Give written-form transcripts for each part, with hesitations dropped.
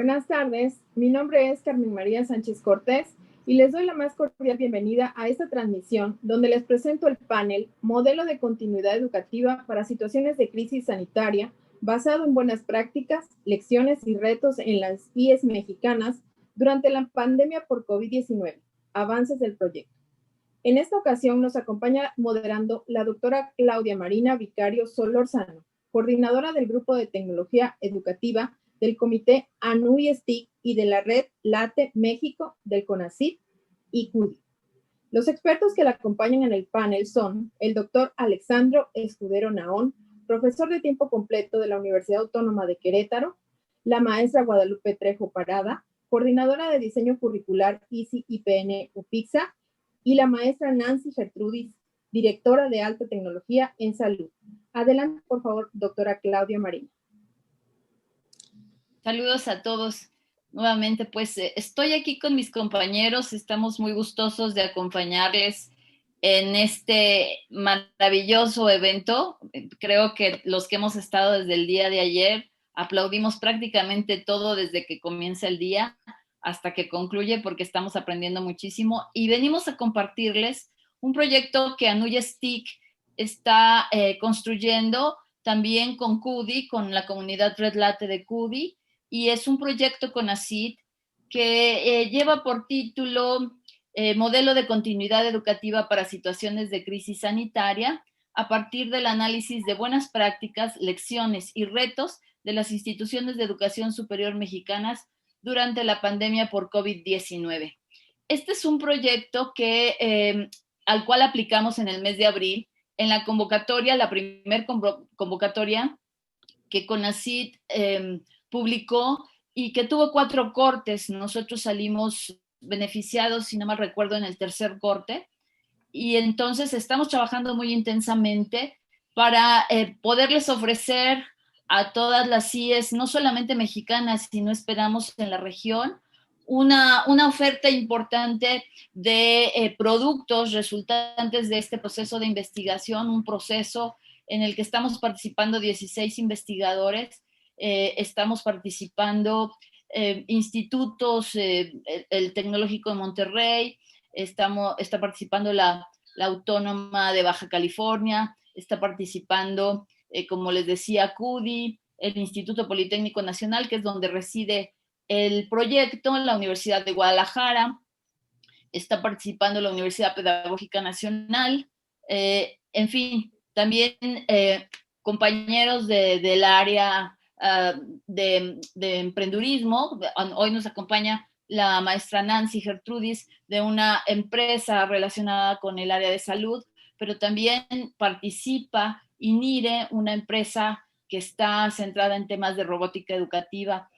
Buenas tardes, mi nombre es Carmen María Sánchez Cortés y les doy la más cordial bienvenida a esta transmisión donde les presento el panel Modelo de Continuidad Educativa para Situaciones de Crisis Sanitaria basado en buenas prácticas, lecciones y retos en las IES mexicanas durante la pandemia por COVID-19, avances del proyecto. En esta ocasión nos acompaña moderando la doctora Claudia Marina Vicario Solórzano, coordinadora del Grupo de Tecnología Educativa del Comité ANUI-STIC y de la Red LATE México del CONACYT y CUDI. Los expertos que la acompañan en el panel son el doctor Alexandro Escudero Naón, profesor de tiempo completo de la Universidad Autónoma de Querétaro, la maestra Guadalupe Trejo Parada, coordinadora de diseño curricular ICI IPN UPIXA, y la maestra Nancy Gertrudis, directora de alta tecnología en salud. Adelante, por favor, doctora Claudia Marina. Saludos a todos. Nuevamente, pues estoy aquí con mis compañeros, estamos muy gustosos de acompañarles en este maravilloso evento. Creo que los que hemos estado desde el día de ayer aplaudimos prácticamente todo desde que comienza el día hasta que concluye porque estamos aprendiendo muchísimo y venimos a compartirles un proyecto que ANUI-STIC está construyendo también con CUDI, con la comunidad Red LATE de CUDI, y es un proyecto CONACYT que lleva por título Modelo de Continuidad Educativa para Situaciones de Crisis Sanitaria, a partir del análisis de buenas prácticas, lecciones y retos de las instituciones de educación superior mexicanas durante la pandemia por COVID-19. Este es un proyecto al cual aplicamos en el mes de abril, en la convocatoria, la primer convocatoria que CONACYT publicó y que tuvo 4 cortes. Nosotros salimos beneficiados, si no mal recuerdo, en el tercer corte. Y entonces estamos trabajando muy intensamente para poderles ofrecer a todas las IES, no solamente mexicanas, sino esperamos en la región, una oferta importante de productos resultantes de este proceso de investigación, un proceso en el que estamos participando 16 investigadores, estamos participando institutos, el Tecnológico de Monterrey, está participando la Autónoma de Baja California, está participando, como les decía, CUDI, el Instituto Politécnico Nacional, que es donde reside el proyecto, la Universidad de Guadalajara, está participando la Universidad Pedagógica Nacional, en fin, también compañeros del área de emprendurismo. Hoy nos acompaña la maestra Nancy Gertrudis de una empresa relacionada con el área de salud, pero también participa INIRE, una empresa que está centrada en temas de robótica educativa.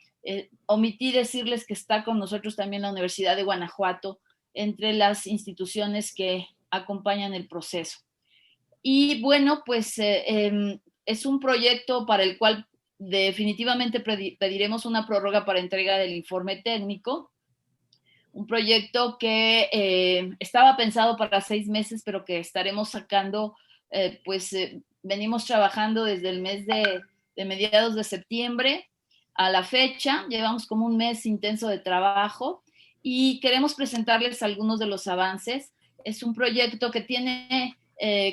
Omití decirles que está con nosotros también la Universidad de Guanajuato, entre las instituciones que acompañan el proceso. Y bueno, pues es un proyecto para el cual definitivamente pediremos una prórroga para entrega del informe técnico, un proyecto que estaba pensado para 6 meses, pero que estaremos sacando, venimos trabajando desde el mes de mediados de septiembre a la fecha, llevamos como un mes intenso de trabajo y queremos presentarles algunos de los avances. Es un proyecto que tiene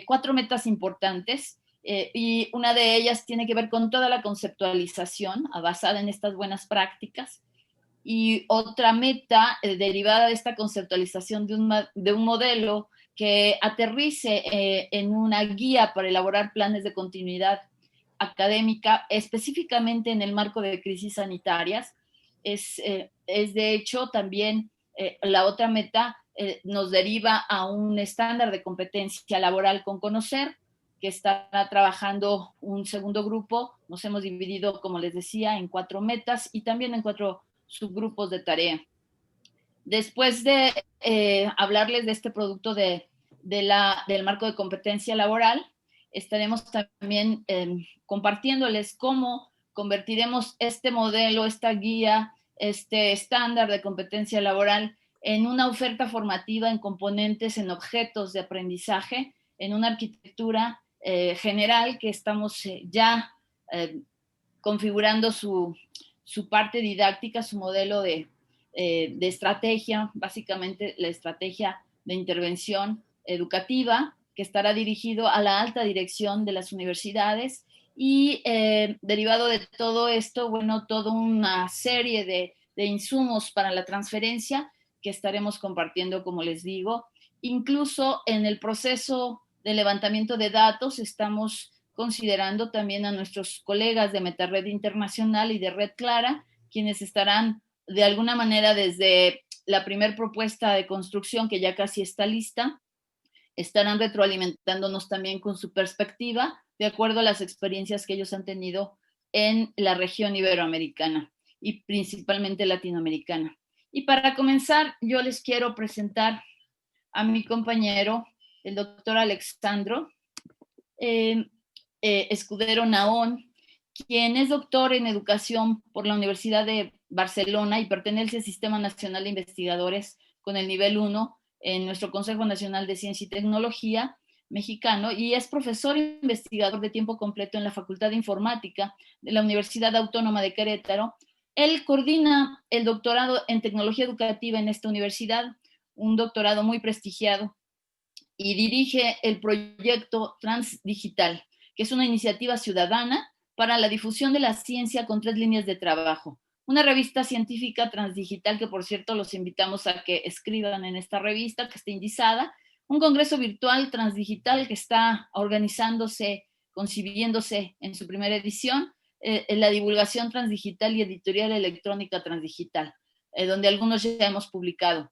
4 metas importantes y una de ellas tiene que ver con toda la conceptualización basada en estas buenas prácticas. Y otra meta derivada de esta conceptualización de un modelo que aterrice en una guía para elaborar planes de continuidad académica, específicamente en el marco de crisis sanitarias. Es de hecho también la otra meta nos deriva a un estándar de competencia laboral con Conocer, que está trabajando un segundo grupo. Nos hemos dividido, como les decía, en 4 metas y también en 4 subgrupos de tarea. Después de hablarles de este producto del marco de competencia laboral, estaremos también compartiéndoles cómo convertiremos este modelo, esta guía, este estándar de competencia laboral en una oferta formativa, en componentes, en objetos de aprendizaje, en una arquitectura general que estamos ya configurando su su parte didáctica, su modelo de estrategia, básicamente la estrategia de intervención educativa, que estará dirigido a la alta dirección de las universidades y derivado de todo esto, bueno, toda una serie de insumos para la transferencia que estaremos compartiendo, como les digo. Incluso en el proceso de levantamiento de datos estamos considerando también a nuestros colegas de MetaRed Internacional y de Red Clara, quienes estarán de alguna manera desde la primer propuesta de construcción, que ya casi está lista, estarán retroalimentándonos también con su perspectiva de acuerdo a las experiencias que ellos han tenido en la región iberoamericana y principalmente latinoamericana. Y para comenzar, yo les quiero presentar a mi compañero, el doctor Alexandro Escudero Naón, quien es doctor en educación por la Universidad de Barcelona y pertenece al Sistema Nacional de Investigadores con el nivel 1 en nuestro Consejo Nacional de Ciencia y Tecnología mexicano, y es profesor e investigador de tiempo completo en la Facultad de Informática de la Universidad Autónoma de Querétaro. Él coordina el doctorado en tecnología educativa en esta universidad, un doctorado muy prestigiado, y dirige el proyecto Transdigital, que es una iniciativa ciudadana para la difusión de la ciencia con 3 líneas de trabajo. Una revista científica transdigital que, por cierto, los invitamos a que escriban en esta revista, que está indizada. Un congreso virtual transdigital que está organizándose, concibiéndose en su primera edición, en la divulgación transdigital y editorial electrónica transdigital, donde algunos ya hemos publicado.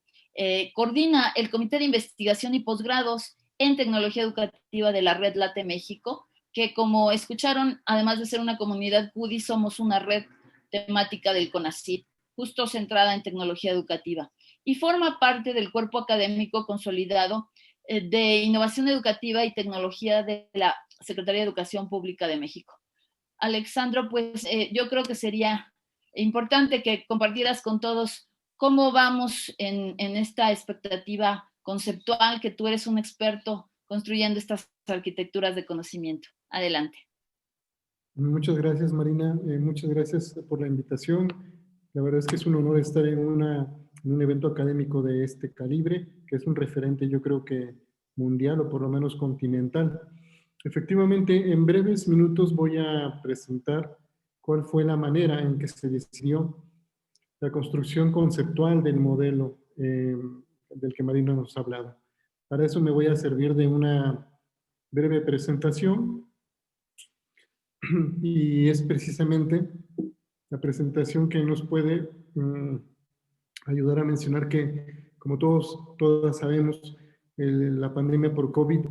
Coordina el Comité de Investigación y Posgrados en Tecnología Educativa de la Red Late México, que, como escucharon, además de ser una comunidad CUDI, somos una red temática del CONACYT, justo centrada en tecnología educativa, y forma parte del cuerpo académico consolidado de Innovación Educativa y Tecnología de la Secretaría de Educación Pública de México. Alexandro, pues yo creo que sería importante que compartieras con todos cómo vamos en esta expectativa conceptual, que tú eres un experto construyendo estas arquitecturas de conocimiento. Adelante. Muchas gracias, Marina. Muchas gracias por la invitación. La verdad es que es un honor estar en un evento académico de este calibre, que es un referente, yo creo que mundial o por lo menos continental. Efectivamente, en breves minutos voy a presentar cuál fue la manera en que se decidió la construcción conceptual del modelo del que Marina nos ha hablado. Para eso me voy a servir de una breve presentación y es precisamente la presentación que nos puede ayudar a mencionar que, como todas sabemos, la pandemia por COVID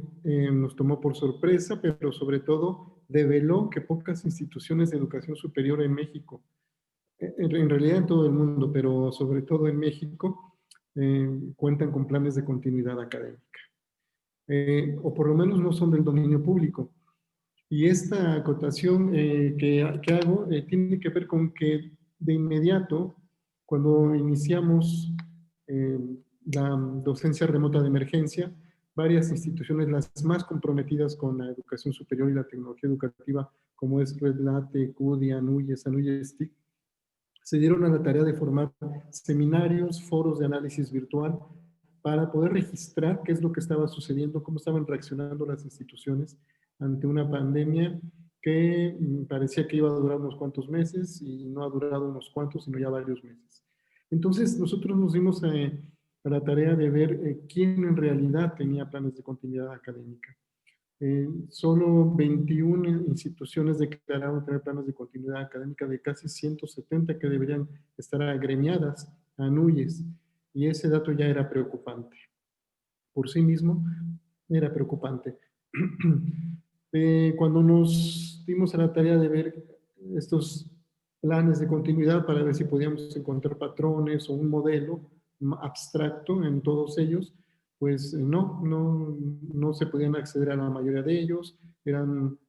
nos tomó por sorpresa, pero sobre todo develó que pocas instituciones de educación superior en México, en realidad en todo el mundo, pero sobre todo en México, cuentan con planes de continuidad académica. O por lo menos no son del dominio público. Y esta acotación que hago tiene que ver con que de inmediato, cuando iniciamos la docencia remota de emergencia, varias instituciones, las más comprometidas con la educación superior y la tecnología educativa, como es Red Late, CUDI, ANUYES, ANUYES-TIC, se dieron a la tarea de formar seminarios, foros de análisis virtual, para poder registrar qué es lo que estaba sucediendo, cómo estaban reaccionando las instituciones ante una pandemia que parecía que iba a durar unos cuantos meses y no ha durado unos cuantos, sino ya varios meses. Entonces nosotros nos dimos a la tarea de ver quién en realidad tenía planes de continuidad académica. Solo 21 instituciones declararon tener planes de continuidad académica de casi 170 que deberían estar agremiadas a ANUYES, y ese dato ya era preocupante. Por sí mismo era preocupante. Cuando nos dimos a la tarea de ver estos planes de continuidad para ver si podíamos encontrar patrones o un modelo abstracto en todos ellos, pues no se podían acceder a la mayoría de ellos,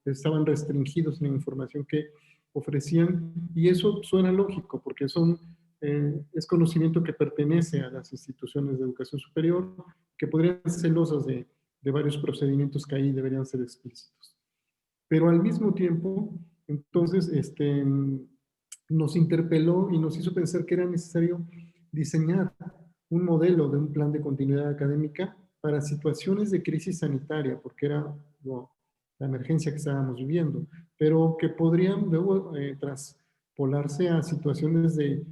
estaban restringidos en la información que ofrecían, y eso suena lógico porque es conocimiento que pertenece a las instituciones de educación superior, que podrían ser celosas de varios procedimientos que ahí deberían ser explícitos. Pero al mismo tiempo, entonces, nos interpeló y nos hizo pensar que era necesario diseñar un modelo de un plan de continuidad académica para situaciones de crisis sanitaria, porque era la emergencia que estábamos viviendo, pero que podrían luego traspolarse a situaciones de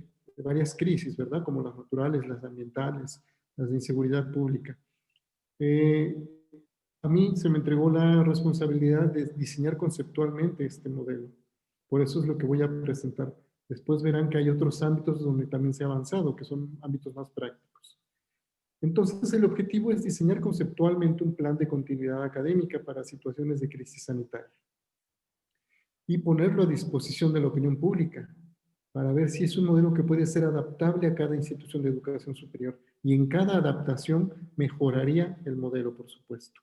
varias crisis, ¿verdad? Como las naturales, las ambientales, las de inseguridad pública. A mí se me entregó la responsabilidad de diseñar conceptualmente este modelo. Por eso es lo que voy a presentar. Después verán que hay otros ámbitos donde también se ha avanzado, que son ámbitos más prácticos. Entonces, el objetivo es diseñar conceptualmente un plan de continuidad académica para situaciones de crisis sanitaria y ponerlo a disposición de la opinión pública para ver si es un modelo que puede ser adaptable a cada institución de educación superior. Y en cada adaptación mejoraría el modelo, por supuesto.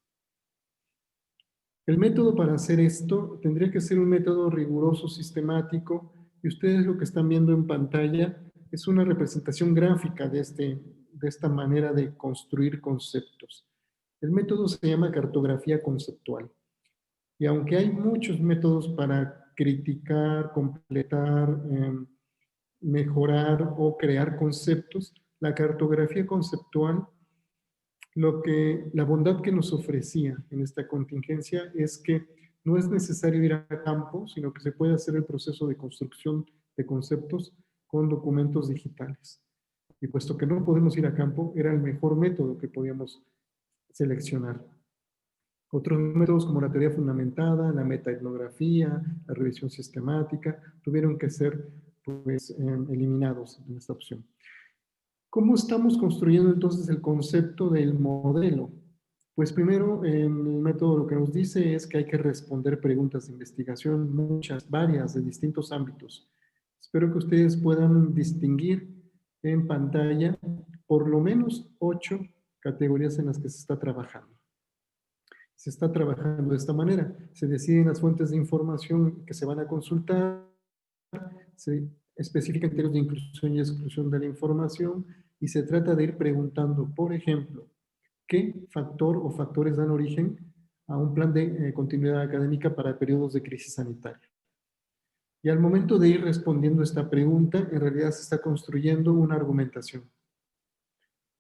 El método para hacer esto tendría que ser un método riguroso, sistemático, y ustedes lo que están viendo en pantalla es una representación gráfica de esta manera de construir conceptos. El método se llama cartografía conceptual. Y aunque hay muchos métodos para criticar, completar, mejorar o crear conceptos, la cartografía conceptual, la bondad que nos ofrecía en esta contingencia es que no es necesario ir a campo, sino que se puede hacer el proceso de construcción de conceptos con documentos digitales. Y puesto que no podemos ir a campo, era el mejor método que podíamos seleccionar. Otros métodos como la teoría fundamentada, la metaetnografía, la revisión sistemática, tuvieron que ser pues, eliminados en esta opción. ¿Cómo estamos construyendo entonces el concepto del modelo? Pues primero, el método lo que nos dice es que hay que responder preguntas de investigación, muchas, varias, de distintos ámbitos. Espero que ustedes puedan distinguir en pantalla por lo menos 8 categorías en las que se está trabajando. Se está trabajando de esta manera. Se deciden las fuentes de información que se van a consultar, se especifican criterios de inclusión y exclusión de la información y se trata de ir preguntando, por ejemplo, ¿qué factor o factores dan origen a un plan de continuidad académica para periodos de crisis sanitaria? Y al momento de ir respondiendo esta pregunta, en realidad se está construyendo una argumentación.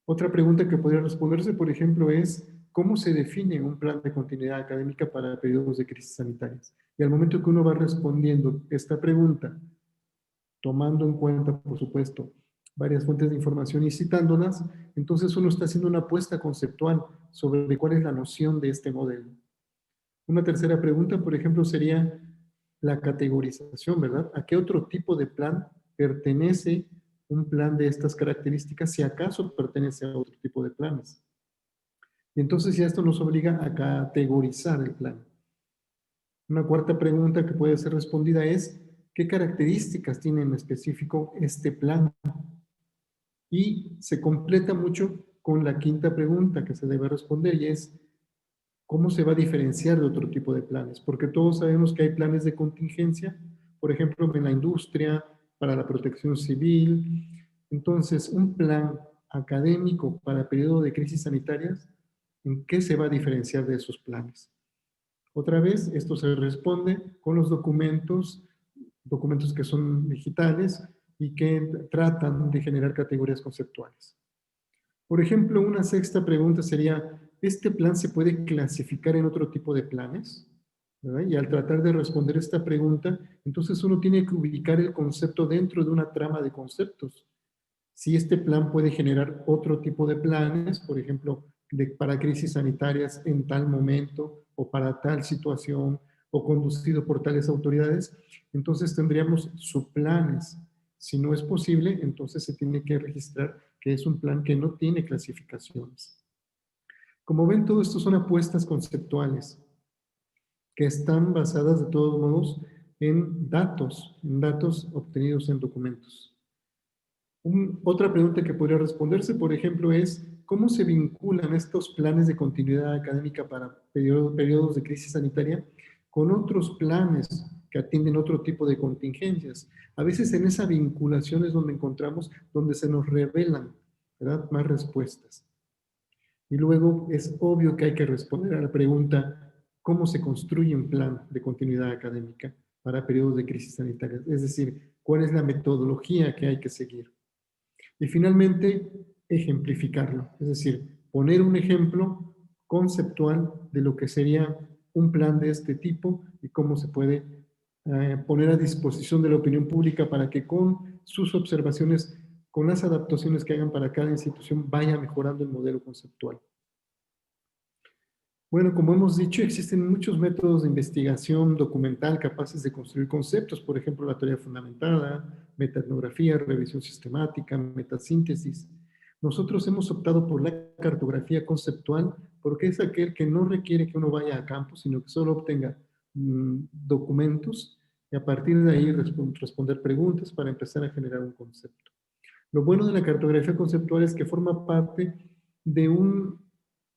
Otra pregunta que podría responderse, por ejemplo, es ¿cómo se define un plan de continuidad académica para periodos de crisis sanitarias? Y al momento que uno va respondiendo esta pregunta, tomando en cuenta, por supuesto, varias fuentes de información y citándolas, entonces uno está haciendo una apuesta conceptual sobre cuál es la noción de este modelo. Una tercera pregunta, por ejemplo, sería la categorización, ¿verdad? ¿A qué otro tipo de plan pertenece un plan de estas características, si acaso pertenece a otro tipo de planes? Y entonces ya esto nos obliga a categorizar el plan. Una cuarta pregunta que puede ser respondida es, ¿qué características tiene en específico este plan? Y se completa mucho con la quinta pregunta que se debe responder y es, ¿cómo se va a diferenciar de otro tipo de planes? Porque todos sabemos que hay planes de contingencia, por ejemplo, en la industria, para la protección civil. Entonces, un plan académico para periodo de crisis sanitarias, ¿en qué se va a diferenciar de esos planes? Otra vez, esto se responde con los documentos que son digitales y que tratan de generar categorías conceptuales. Por ejemplo, una sexta pregunta sería, ¿este plan se puede clasificar en otro tipo de planes? ¿Verdad? Y al tratar de responder esta pregunta, entonces uno tiene que ubicar el concepto dentro de una trama de conceptos. Si este plan puede generar otro tipo de planes, por ejemplo, para crisis sanitarias en tal momento o para tal situación o conducido por tales autoridades, entonces tendríamos subplanes. Si no es posible, entonces se tiene que registrar que es un plan que no tiene clasificaciones. Como ven, todo esto son apuestas conceptuales que están basadas de todos modos en datos obtenidos en documentos. Otra pregunta que podría responderse, por ejemplo, es ¿cómo se vinculan estos planes de continuidad académica para periodos de crisis sanitaria con otros planes que atienden otro tipo de contingencias? A veces en esa vinculación es donde encontramos, donde se nos revelan, ¿verdad?, más respuestas. Y luego es obvio que hay que responder a la pregunta ¿cómo se construye un plan de continuidad académica para periodos de crisis sanitaria. Es decir, cuál es la metodología que hay que seguir. Y finalmente, ejemplificarlo. Es decir, poner un ejemplo conceptual de lo que sería un plan de este tipo y cómo se puede poner a disposición de la opinión pública para que con sus observaciones, con las adaptaciones que hagan para cada institución, vaya mejorando el modelo conceptual. Bueno, como hemos dicho, existen muchos métodos de investigación documental capaces de construir conceptos, por ejemplo, la teoría fundamentada, metaetnografía, revisión sistemática, metasíntesis. Nosotros hemos optado por la cartografía conceptual porque es aquel que no requiere que uno vaya a campo, sino que solo obtenga documentos y a partir de ahí responder preguntas para empezar a generar un concepto. Lo bueno de la cartografía conceptual es que forma parte de un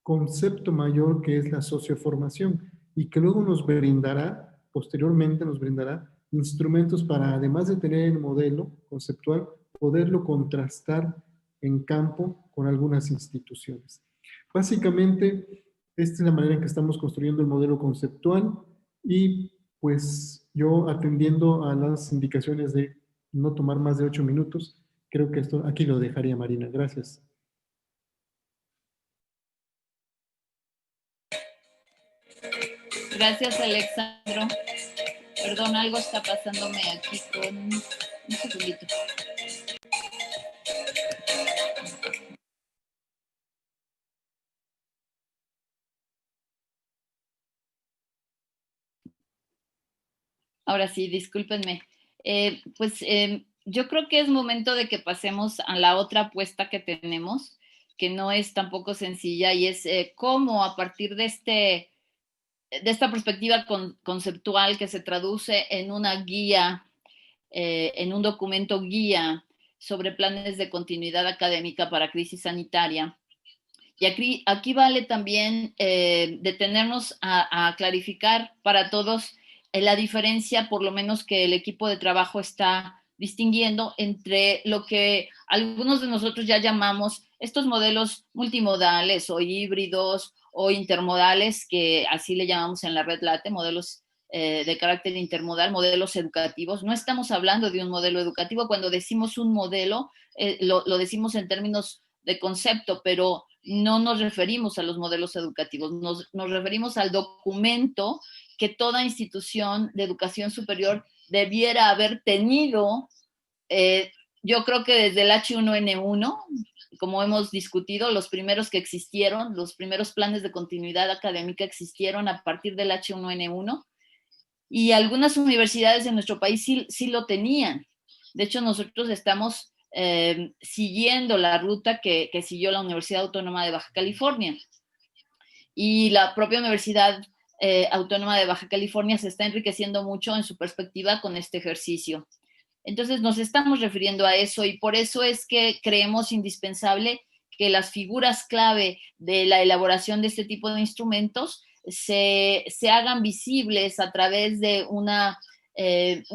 concepto mayor que es la socioformación y que luego nos brindará, posteriormente nos brindará instrumentos para, además de tener el modelo conceptual, poderlo contrastar en campo con algunas instituciones. Básicamente, esta es la manera en que estamos construyendo el modelo conceptual y pues yo atendiendo a las indicaciones de no tomar más de 8 minutos, creo que esto aquí lo dejaría, Marina. Gracias. Gracias, Alexandro. Perdón, algo está pasándome aquí con un segundito. Ahora sí, discúlpenme. Yo creo que es momento de que pasemos a la otra apuesta que tenemos, que no es tampoco sencilla, y es cómo a partir de esta perspectiva conceptual que se traduce en una guía, en un documento guía sobre planes de continuidad académica para crisis sanitaria. Y aquí vale también detenernos a clarificar para todos la diferencia, por lo menos que el equipo de trabajo está distinguiendo entre lo que algunos de nosotros ya llamamos estos modelos multimodales o híbridos o intermodales, que así le llamamos en la red LATE, modelos de carácter intermodal, modelos educativos. No estamos hablando de un modelo educativo. Cuando decimos un modelo, lo decimos en términos de concepto, pero no nos referimos a los modelos educativos, nos referimos al documento que toda institución de educación superior debiera haber tenido. Yo creo que desde el H1N1, como hemos discutido, los primeros que existieron, los primeros planes de continuidad académica existieron a partir del H1N1, y algunas universidades en nuestro país sí lo tenían. De hecho, nosotros estamos siguiendo la ruta que siguió la Universidad Autónoma de Baja California. Y la propia Universidad Autónoma de Baja California se está enriqueciendo mucho en su perspectiva con este ejercicio. Entonces nos estamos refiriendo a eso, y por eso es que creemos indispensable que las figuras clave de la elaboración de este tipo de instrumentos se hagan visibles a través de una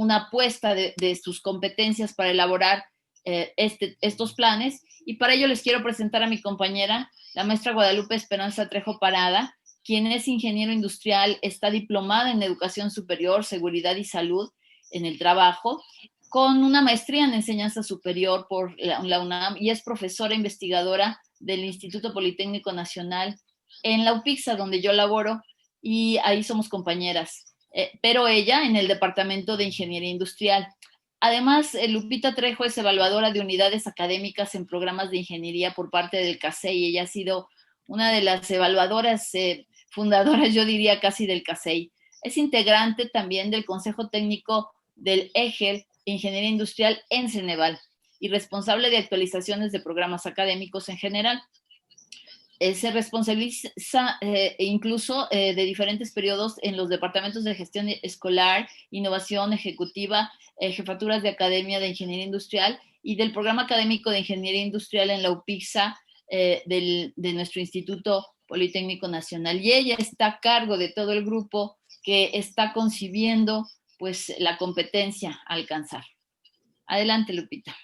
apuesta de sus competencias para elaborar estos planes. Y para ello les quiero presentar a mi compañera, la maestra Guadalupe Esperanza Trejo Parada, quien es ingeniero industrial, está diplomada en Educación Superior, Seguridad y Salud en el Trabajo, con una maestría en Enseñanza Superior por la UNAM, y es profesora investigadora del Instituto Politécnico Nacional en la UPIXA, donde yo laboro, y ahí somos compañeras. Pero ella en el Departamento de Ingeniería Industrial. Además, Lupita Trejo es evaluadora de unidades académicas en programas de ingeniería por parte del CASEI, y ella ha sido una de las evaluadoras fundadoras, yo diría casi, del CASEI. Es integrante también del Consejo Técnico del EGEL, Ingeniería Industrial en Ceneval, y responsable de actualizaciones de programas académicos en general. Se responsabiliza incluso de diferentes periodos en los departamentos de gestión escolar, innovación ejecutiva, jefaturas de academia de ingeniería industrial y del programa académico de ingeniería industrial en la UPIXA de nuestro Instituto Politécnico Nacional. Y ella está a cargo de todo el grupo que está concibiendo pues la competencia a alcanzar. Adelante, Lupita.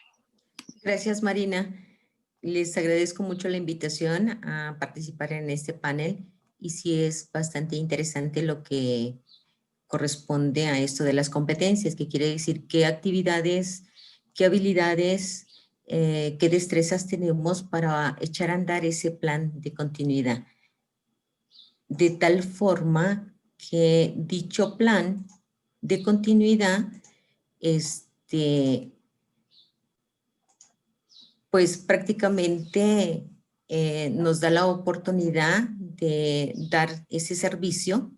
Gracias, Marina. Les agradezco mucho la invitación a participar en este panel, y sí es bastante interesante lo que corresponde a esto de las competencias, que quiere decir qué actividades, qué habilidades, qué destrezas tenemos para echar a andar ese plan de continuidad. De tal forma que dicho plan de continuidad, pues prácticamente nos da la oportunidad de dar ese servicio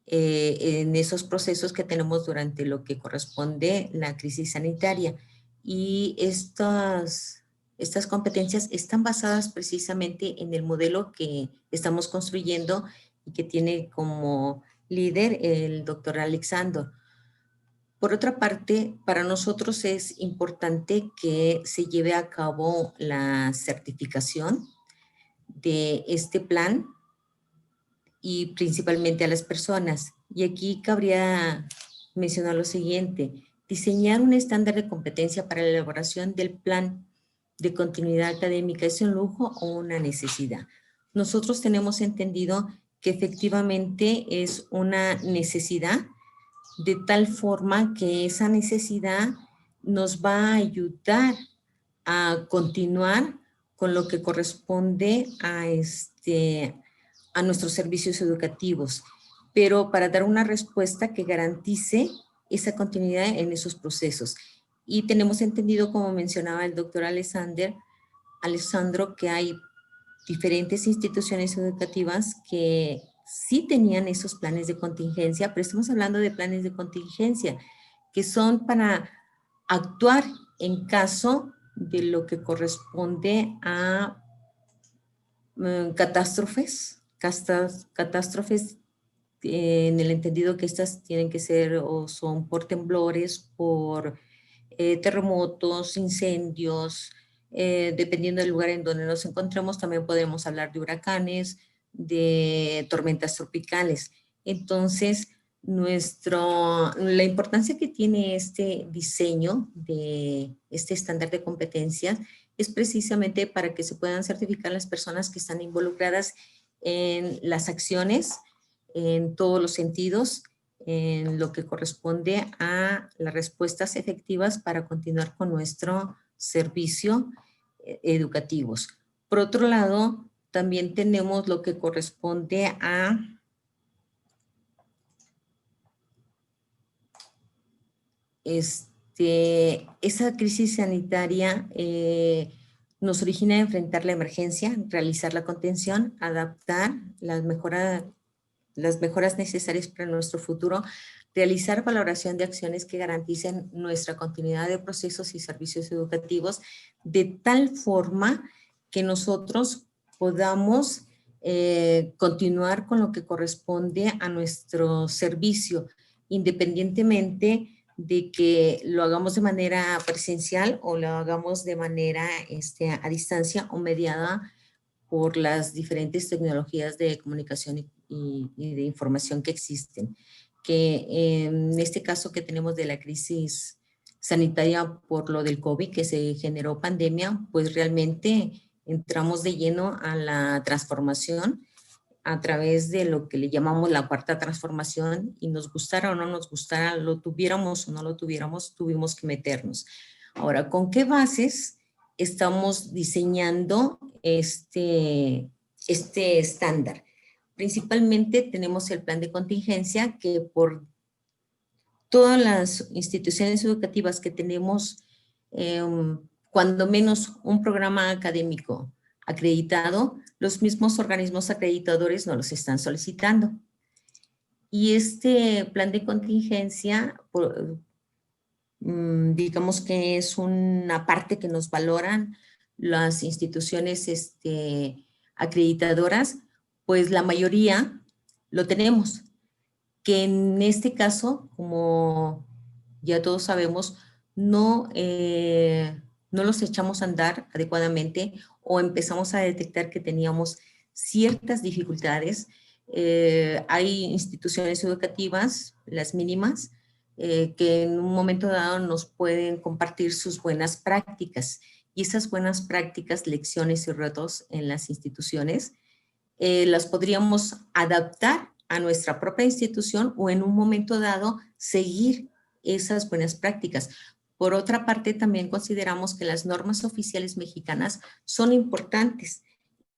en esos procesos que tenemos durante lo que corresponde la crisis sanitaria. Y estas competencias están basadas precisamente en el modelo que estamos construyendo y que tiene como líder el doctor Alexander. Por otra parte, para nosotros es importante que se lleve a cabo la certificación de este plan y principalmente a las personas. Y aquí cabría mencionar lo siguiente: diseñar un estándar de competencia para la elaboración del plan de continuidad académica, ¿es un lujo o una necesidad? Nosotros tenemos entendido que efectivamente es una necesidad, de tal forma que esa necesidad nos va a ayudar a continuar con lo que corresponde a nuestros servicios educativos, pero para dar una respuesta que garantice esa continuidad en esos procesos. Y tenemos entendido, como mencionaba el doctor Alessandro, que hay diferentes instituciones educativas que sí tenían esos planes de contingencia, pero estamos hablando de planes de contingencia que son para actuar en caso de lo que corresponde a catástrofes en el entendido que estas tienen que ser o son por temblores, por terremotos, incendios, dependiendo del lugar en donde nos encontremos. También podemos hablar de huracanes, de tormentas tropicales. Entonces, la importancia que tiene este diseño de este estándar de competencias es precisamente para que se puedan certificar las personas que están involucradas en las acciones, en todos los sentidos, en lo que corresponde a las respuestas efectivas para continuar con nuestro servicio educativos. Por otro lado, también tenemos lo que corresponde a esa crisis sanitaria nos origina enfrentar la emergencia, realizar la contención, adaptar las mejoras necesarias para nuestro futuro, realizar valoración de acciones que garanticen nuestra continuidad de procesos y servicios educativos de tal forma que nosotros podamos continuar con lo que corresponde a nuestro servicio, independientemente de que lo hagamos de manera presencial o lo hagamos de manera a distancia o mediada por las diferentes tecnologías de comunicación y de información que existen. Que en este caso que tenemos de la crisis sanitaria por lo del COVID, que se generó pandemia, pues realmente entramos de lleno a la transformación a través de lo que le llamamos la cuarta transformación, y nos gustara o no nos gustara, lo tuviéramos o no lo tuviéramos, tuvimos que meternos. Ahora, ¿con qué bases estamos diseñando este estándar? Principalmente tenemos el plan de contingencia, que por todas las instituciones educativas que tenemos, cuando menos un programa académico acreditado, los mismos organismos acreditadores nos los están solicitando. Y este plan de contingencia, digamos que es una parte que nos valoran las instituciones acreditadoras, pues la mayoría lo tenemos. Que en este caso, como ya todos sabemos, no los echamos a andar adecuadamente o empezamos a detectar que teníamos ciertas dificultades. Hay instituciones educativas, las mínimas, que en un momento dado nos pueden compartir sus buenas prácticas, y esas buenas prácticas, lecciones y retos en las instituciones, las podríamos adaptar a nuestra propia institución o en un momento dado seguir esas buenas prácticas. Por otra parte, también consideramos que las normas oficiales mexicanas son importantes,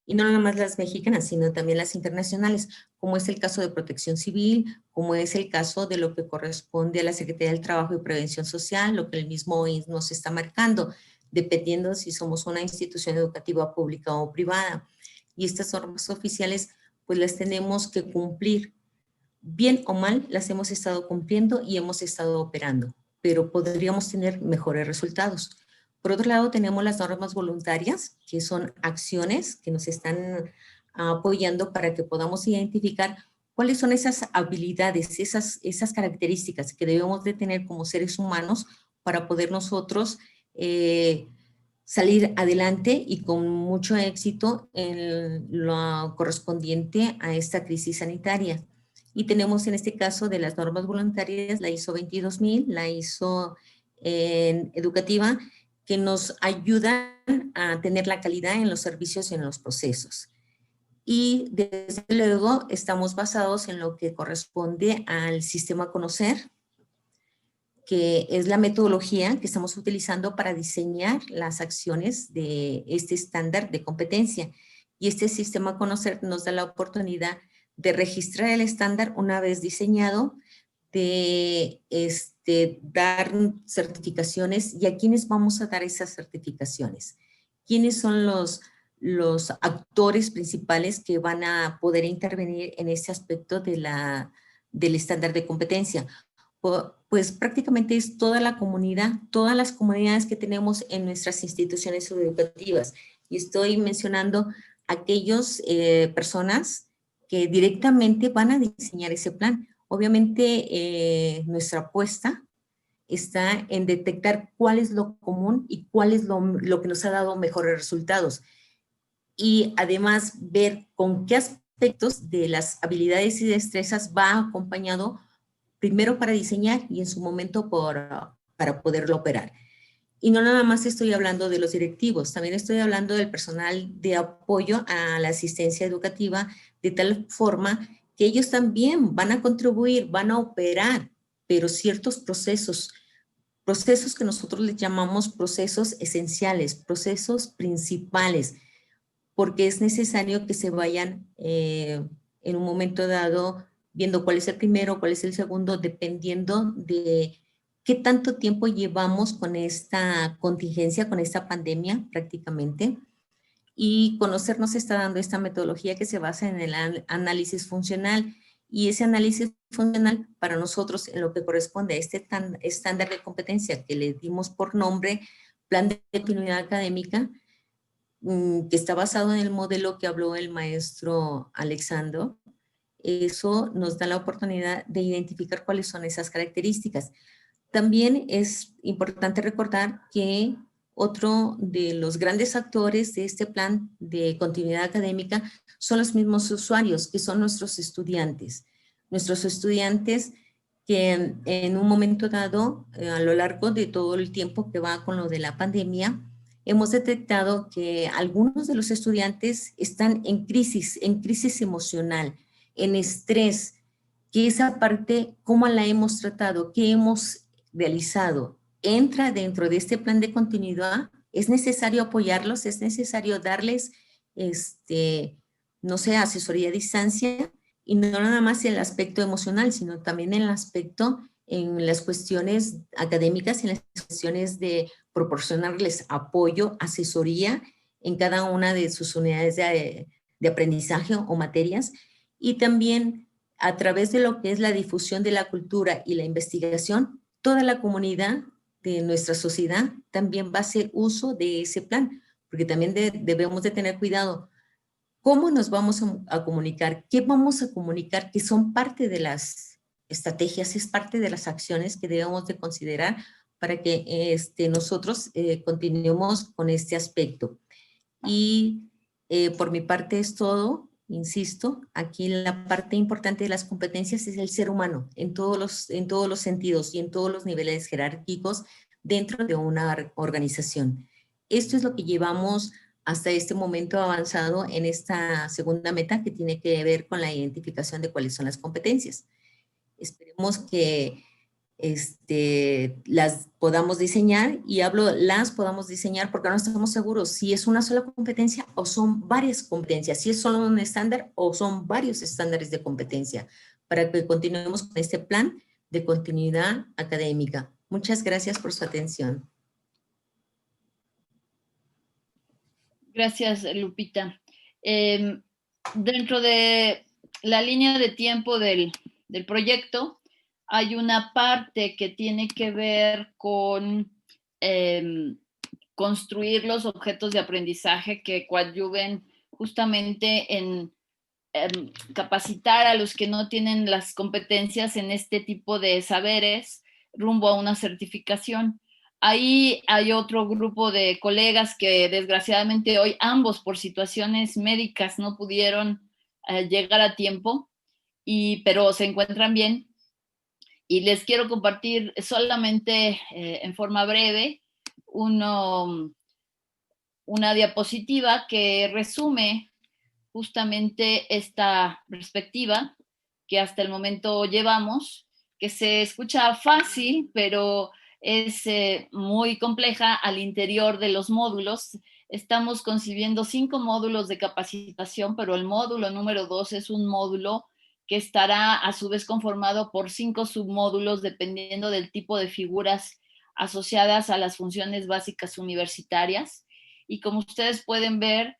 y no nada más las mexicanas, sino también las internacionales, como es el caso de Protección Civil, como es el caso de lo que corresponde a la Secretaría del Trabajo y Prevención Social, lo que el mismo OIS nos está marcando, dependiendo si somos una institución educativa pública o privada. Y estas normas oficiales, pues las tenemos que cumplir. Bien o mal, las hemos estado cumpliendo y hemos estado operando, pero podríamos tener mejores resultados. Por otro lado, tenemos las normas voluntarias, que son acciones que nos están apoyando para que podamos identificar cuáles son esas habilidades, esas características que debemos de tener como seres humanos para poder nosotros salir adelante y con mucho éxito en lo correspondiente a esta crisis sanitaria. Y tenemos en este caso de las normas voluntarias la ISO 22000, la ISO educativa, que nos ayudan a tener la calidad en los servicios y en los procesos. Y desde luego estamos basados en lo que corresponde al sistema Conocer, que es la metodología que estamos utilizando para diseñar las acciones de este estándar de competencia. Y este sistema Conocer nos da la oportunidad de registrar el estándar una vez diseñado, de dar certificaciones y a quiénes vamos a dar esas certificaciones. ¿Quiénes son los actores principales que van a poder intervenir en este aspecto del estándar de competencia? Pues prácticamente es toda la comunidad, todas las comunidades que tenemos en nuestras instituciones educativas. Y estoy mencionando aquellas personas que directamente van a diseñar ese plan. Obviamente nuestra apuesta está en detectar cuál es lo común y cuál es lo que nos ha dado mejores resultados. Y además ver con qué aspectos de las habilidades y destrezas va acompañado primero para diseñar y en su momento para poderlo operar. Y no nada más estoy hablando de los directivos, también estoy hablando del personal de apoyo a la asistencia educativa, de tal forma que ellos también van a contribuir, van a operar, pero ciertos procesos que nosotros les llamamos procesos esenciales, procesos principales, porque es necesario que se vayan en un momento dado viendo cuál es el primero, cuál es el segundo, dependiendo de qué tanto tiempo llevamos con esta contingencia, con esta pandemia prácticamente. Y Conocer nos está dando esta metodología que se basa en el análisis funcional. Y ese análisis funcional para nosotros en lo que corresponde a este estándar de competencia que le dimos por nombre Plan de Continuidad Académica, que está basado en el modelo que habló el maestro Alexandro, eso nos da la oportunidad de identificar cuáles son esas características. También es importante recordar que otro de los grandes actores de este plan de continuidad académica son los mismos usuarios, que son nuestros estudiantes. Nuestros estudiantes que en un momento dado, a lo largo de todo el tiempo que va con lo de la pandemia, hemos detectado que algunos de los estudiantes están en crisis emocional, en estrés, que esa parte, ¿cómo la hemos tratado? ¿Qué hemos realizado? Entra dentro de este plan de continuidad, es necesario apoyarlos, es necesario darles, no sé, asesoría a distancia, y no nada más en el aspecto emocional, sino también en el aspecto, en las cuestiones académicas, en las cuestiones de proporcionarles apoyo, asesoría en cada una de sus unidades de aprendizaje o materias, y también a través de lo que es la difusión de la cultura y la investigación, toda la comunidad de nuestra sociedad también va a hacer uso de ese plan, porque también debemos de tener cuidado. ¿Cómo nos vamos a comunicar? ¿Qué vamos a comunicar? Que son parte de las estrategias, es parte de las acciones que debemos de considerar para que nosotros continuemos con este aspecto. Y por mi parte es todo. Insisto, aquí la parte importante de las competencias es el ser humano en todos los sentidos y en todos los niveles jerárquicos dentro de una organización. Esto es lo que llevamos hasta este momento avanzado en esta segunda meta que tiene que ver con la identificación de cuáles son las competencias. Esperemos que las podamos diseñar, y hablo las podamos diseñar porque no estamos seguros si es una sola competencia o son varias competencias, si es solo un estándar o son varios estándares de competencia, para que continuemos con este plan de continuidad académica. Muchas gracias por su atención. Gracias, Lupita. Dentro de la línea de tiempo del proyecto, hay una parte que tiene que ver con construir los objetos de aprendizaje que coadyuven justamente en capacitar a los que no tienen las competencias en este tipo de saberes rumbo a una certificación. Ahí hay otro grupo de colegas que desgraciadamente hoy ambos por situaciones médicas no pudieron llegar a tiempo, pero se encuentran bien. Y les quiero compartir solamente en forma breve una diapositiva que resume justamente esta perspectiva que hasta el momento llevamos, que se escucha fácil, pero es muy compleja al interior de los módulos. Estamos concibiendo 5 módulos de capacitación, pero el módulo número 2 es un módulo que estará a su vez conformado por 5 submódulos dependiendo del tipo de figuras asociadas a las funciones básicas universitarias. Y como ustedes pueden ver,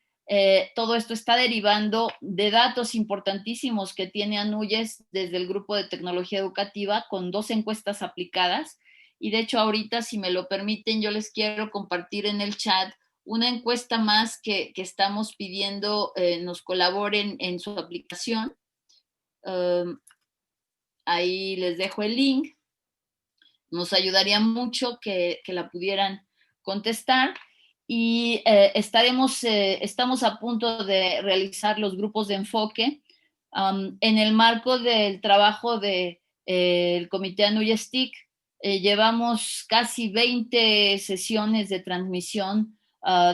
todo esto está derivando de datos importantísimos que tiene ANUYES desde el grupo de tecnología educativa con 2 encuestas aplicadas. Y de hecho ahorita, si me lo permiten, yo les quiero compartir en el chat una encuesta más que estamos pidiendo nos colaboren en su aplicación. Ahí les dejo el link. Nos ayudaría mucho que la pudieran contestar. Y estamos a punto de realizar los grupos de enfoque en el marco del trabajo del Comité ANUYES TIC. Llevamos casi 20 sesiones de transmisión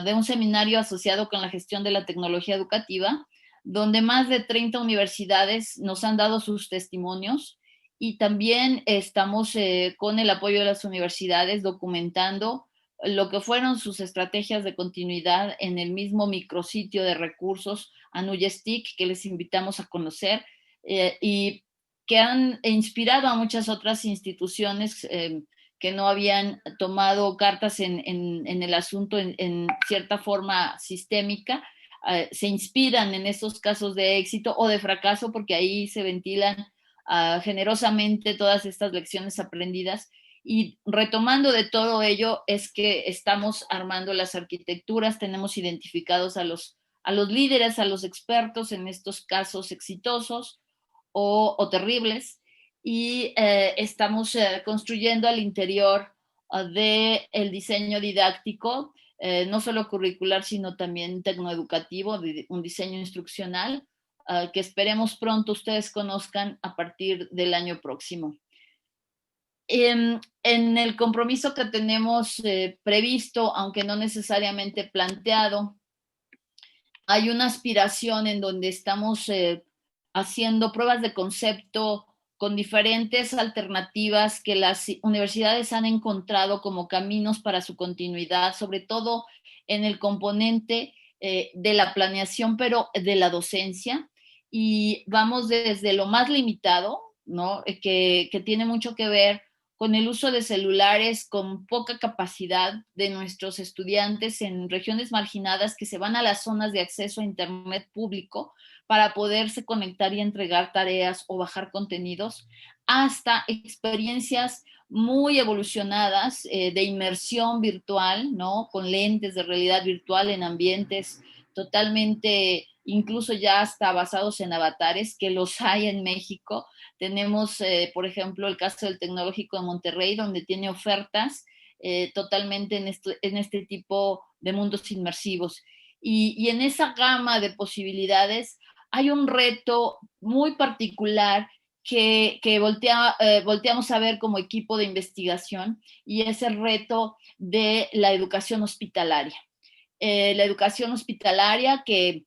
de un seminario asociado con la gestión de la tecnología educativa, donde más de 30 universidades nos han dado sus testimonios, y también estamos con el apoyo de las universidades documentando lo que fueron sus estrategias de continuidad en el mismo micrositio de recursos ANUYES TIC, que les invitamos a conocer, y que han inspirado a muchas otras instituciones que no habían tomado cartas en el asunto en cierta forma sistémica. Se inspiran en estos casos de éxito o de fracaso, porque ahí se ventilan generosamente todas estas lecciones aprendidas. Y retomando de todo ello es que estamos armando las arquitecturas, tenemos identificados a los líderes, a los expertos en estos casos exitosos o terribles, y estamos construyendo al interior del diseño didáctico, no solo curricular, sino también tecnoeducativo, un diseño instruccional que esperemos pronto ustedes conozcan a partir del año próximo. En el compromiso que tenemos previsto, aunque no necesariamente planteado, hay una aspiración en donde estamos haciendo pruebas de concepto con diferentes alternativas que las universidades han encontrado como caminos para su continuidad, sobre todo en el componente de la planeación, pero de la docencia. Y vamos desde lo más limitado, ¿no? que tiene mucho que ver con el uso de celulares con poca capacidad de nuestros estudiantes en regiones marginadas que se van a las zonas de acceso a Internet público para poderse conectar y entregar tareas o bajar contenidos, hasta experiencias muy evolucionadas de inmersión virtual, ¿no? Con lentes de realidad virtual en ambientes totalmente, incluso ya hasta basados en avatares, que los hay en México. Tenemos, por ejemplo, el caso del Tecnológico de Monterrey, donde tiene ofertas totalmente en este tipo de mundos inmersivos. Y en esa gama de posibilidades hay un reto muy particular que volteamos a ver como equipo de investigación, y es el reto de la educación hospitalaria. la educación hospitalaria, que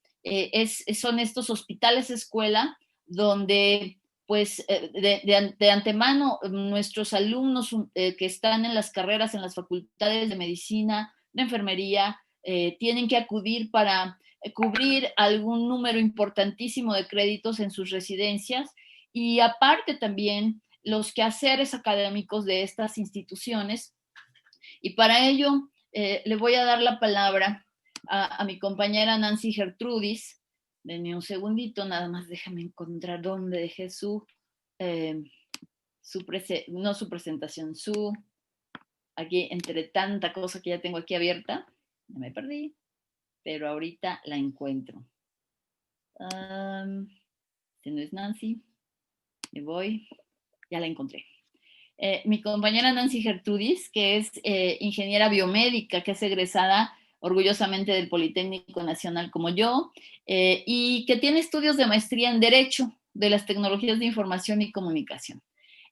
son estos hospitales escuela donde pues de antemano nuestros alumnos que están en las carreras, en las facultades de medicina, de enfermería, tienen que acudir para cubrir algún número importantísimo de créditos en sus residencias, y aparte también los quehaceres académicos de estas instituciones. Y para ello le voy a dar la palabra a mi compañera Nancy Gertrudis. Denme un segundito, nada más déjame encontrar dónde dejé aquí entre tanta cosa que ya tengo aquí abierta, no me perdí, pero ahorita la encuentro. Si no es Nancy, me voy, ya la encontré. Mi compañera Nancy Gertrudis, que es ingeniera biomédica, que es egresada orgullosamente del Politécnico Nacional como yo, y que tiene estudios de maestría en Derecho de las Tecnologías de Información y Comunicación.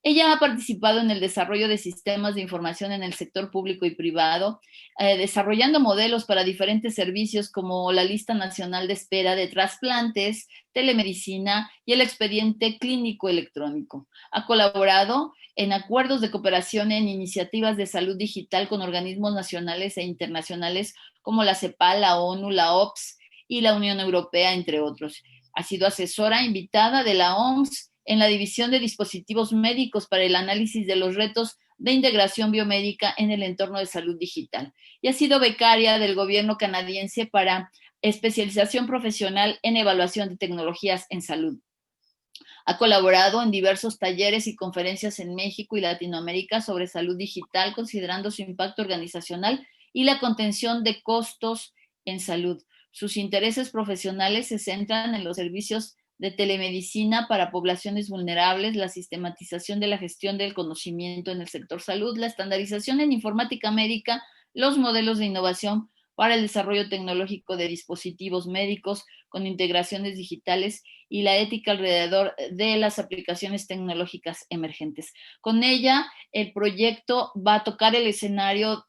Ella ha participado en el desarrollo de sistemas de información en el sector público y privado, desarrollando modelos para diferentes servicios como la lista nacional de espera de trasplantes, telemedicina y el expediente clínico electrónico. Ha colaborado en acuerdos de cooperación en iniciativas de salud digital con organismos nacionales e internacionales como la CEPAL, la ONU, la OPS y la Unión Europea, entre otros. Ha sido asesora invitada de la OMS en la División de Dispositivos Médicos para el análisis de los retos de integración biomédica en el entorno de salud digital. Y ha sido becaria del gobierno canadiense para especialización profesional en evaluación de tecnologías en salud. Ha colaborado en diversos talleres y conferencias en México y Latinoamérica sobre salud digital, considerando su impacto organizacional y la contención de costos en salud. Sus intereses profesionales se centran en los servicios de telemedicina para poblaciones vulnerables, la sistematización de la gestión del conocimiento en el sector salud, la estandarización en informática médica, los modelos de innovación para el desarrollo tecnológico de dispositivos médicos con integraciones digitales y la ética alrededor de las aplicaciones tecnológicas emergentes. Con ella, el proyecto va a tocar el escenario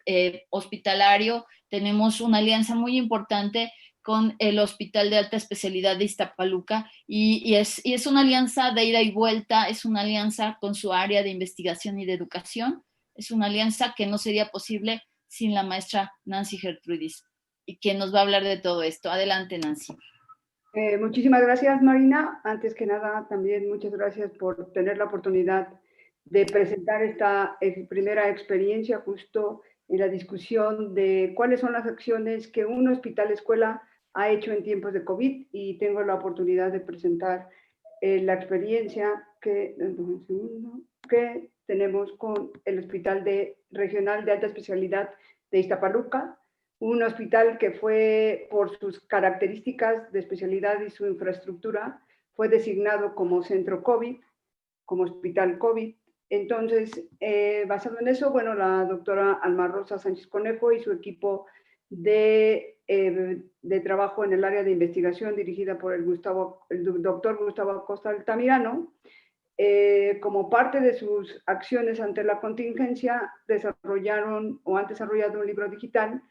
hospitalario. Tenemos una alianza muy importante con el Hospital de Alta Especialidad de Iztapaluca y es una alianza de ida y vuelta, es una alianza con su área de investigación y de educación, es una alianza que no sería posible sin la maestra Nancy Gertrudis, y que nos va a hablar de todo esto. Adelante, Nancy. Muchísimas gracias, Marina. Antes que nada, también muchas gracias por tener la oportunidad de presentar esta primera experiencia justo en la discusión de cuáles son las acciones que un hospital escuela ha hecho en tiempos de COVID, y tengo la oportunidad de presentar la experiencia que tenemos con el Hospital Regional de Alta Especialidad de Iztapaluca, un hospital que fue, por sus características de especialidad y su infraestructura, fue designado como centro COVID, como hospital COVID. Entonces, basado en eso, bueno, la doctora Alma Rosa Sánchez Conejo y su equipo de trabajo en el área de investigación dirigida por el doctor Gustavo Acosta Altamirano, como parte de sus acciones ante la contingencia, desarrollaron o han desarrollado un libro digital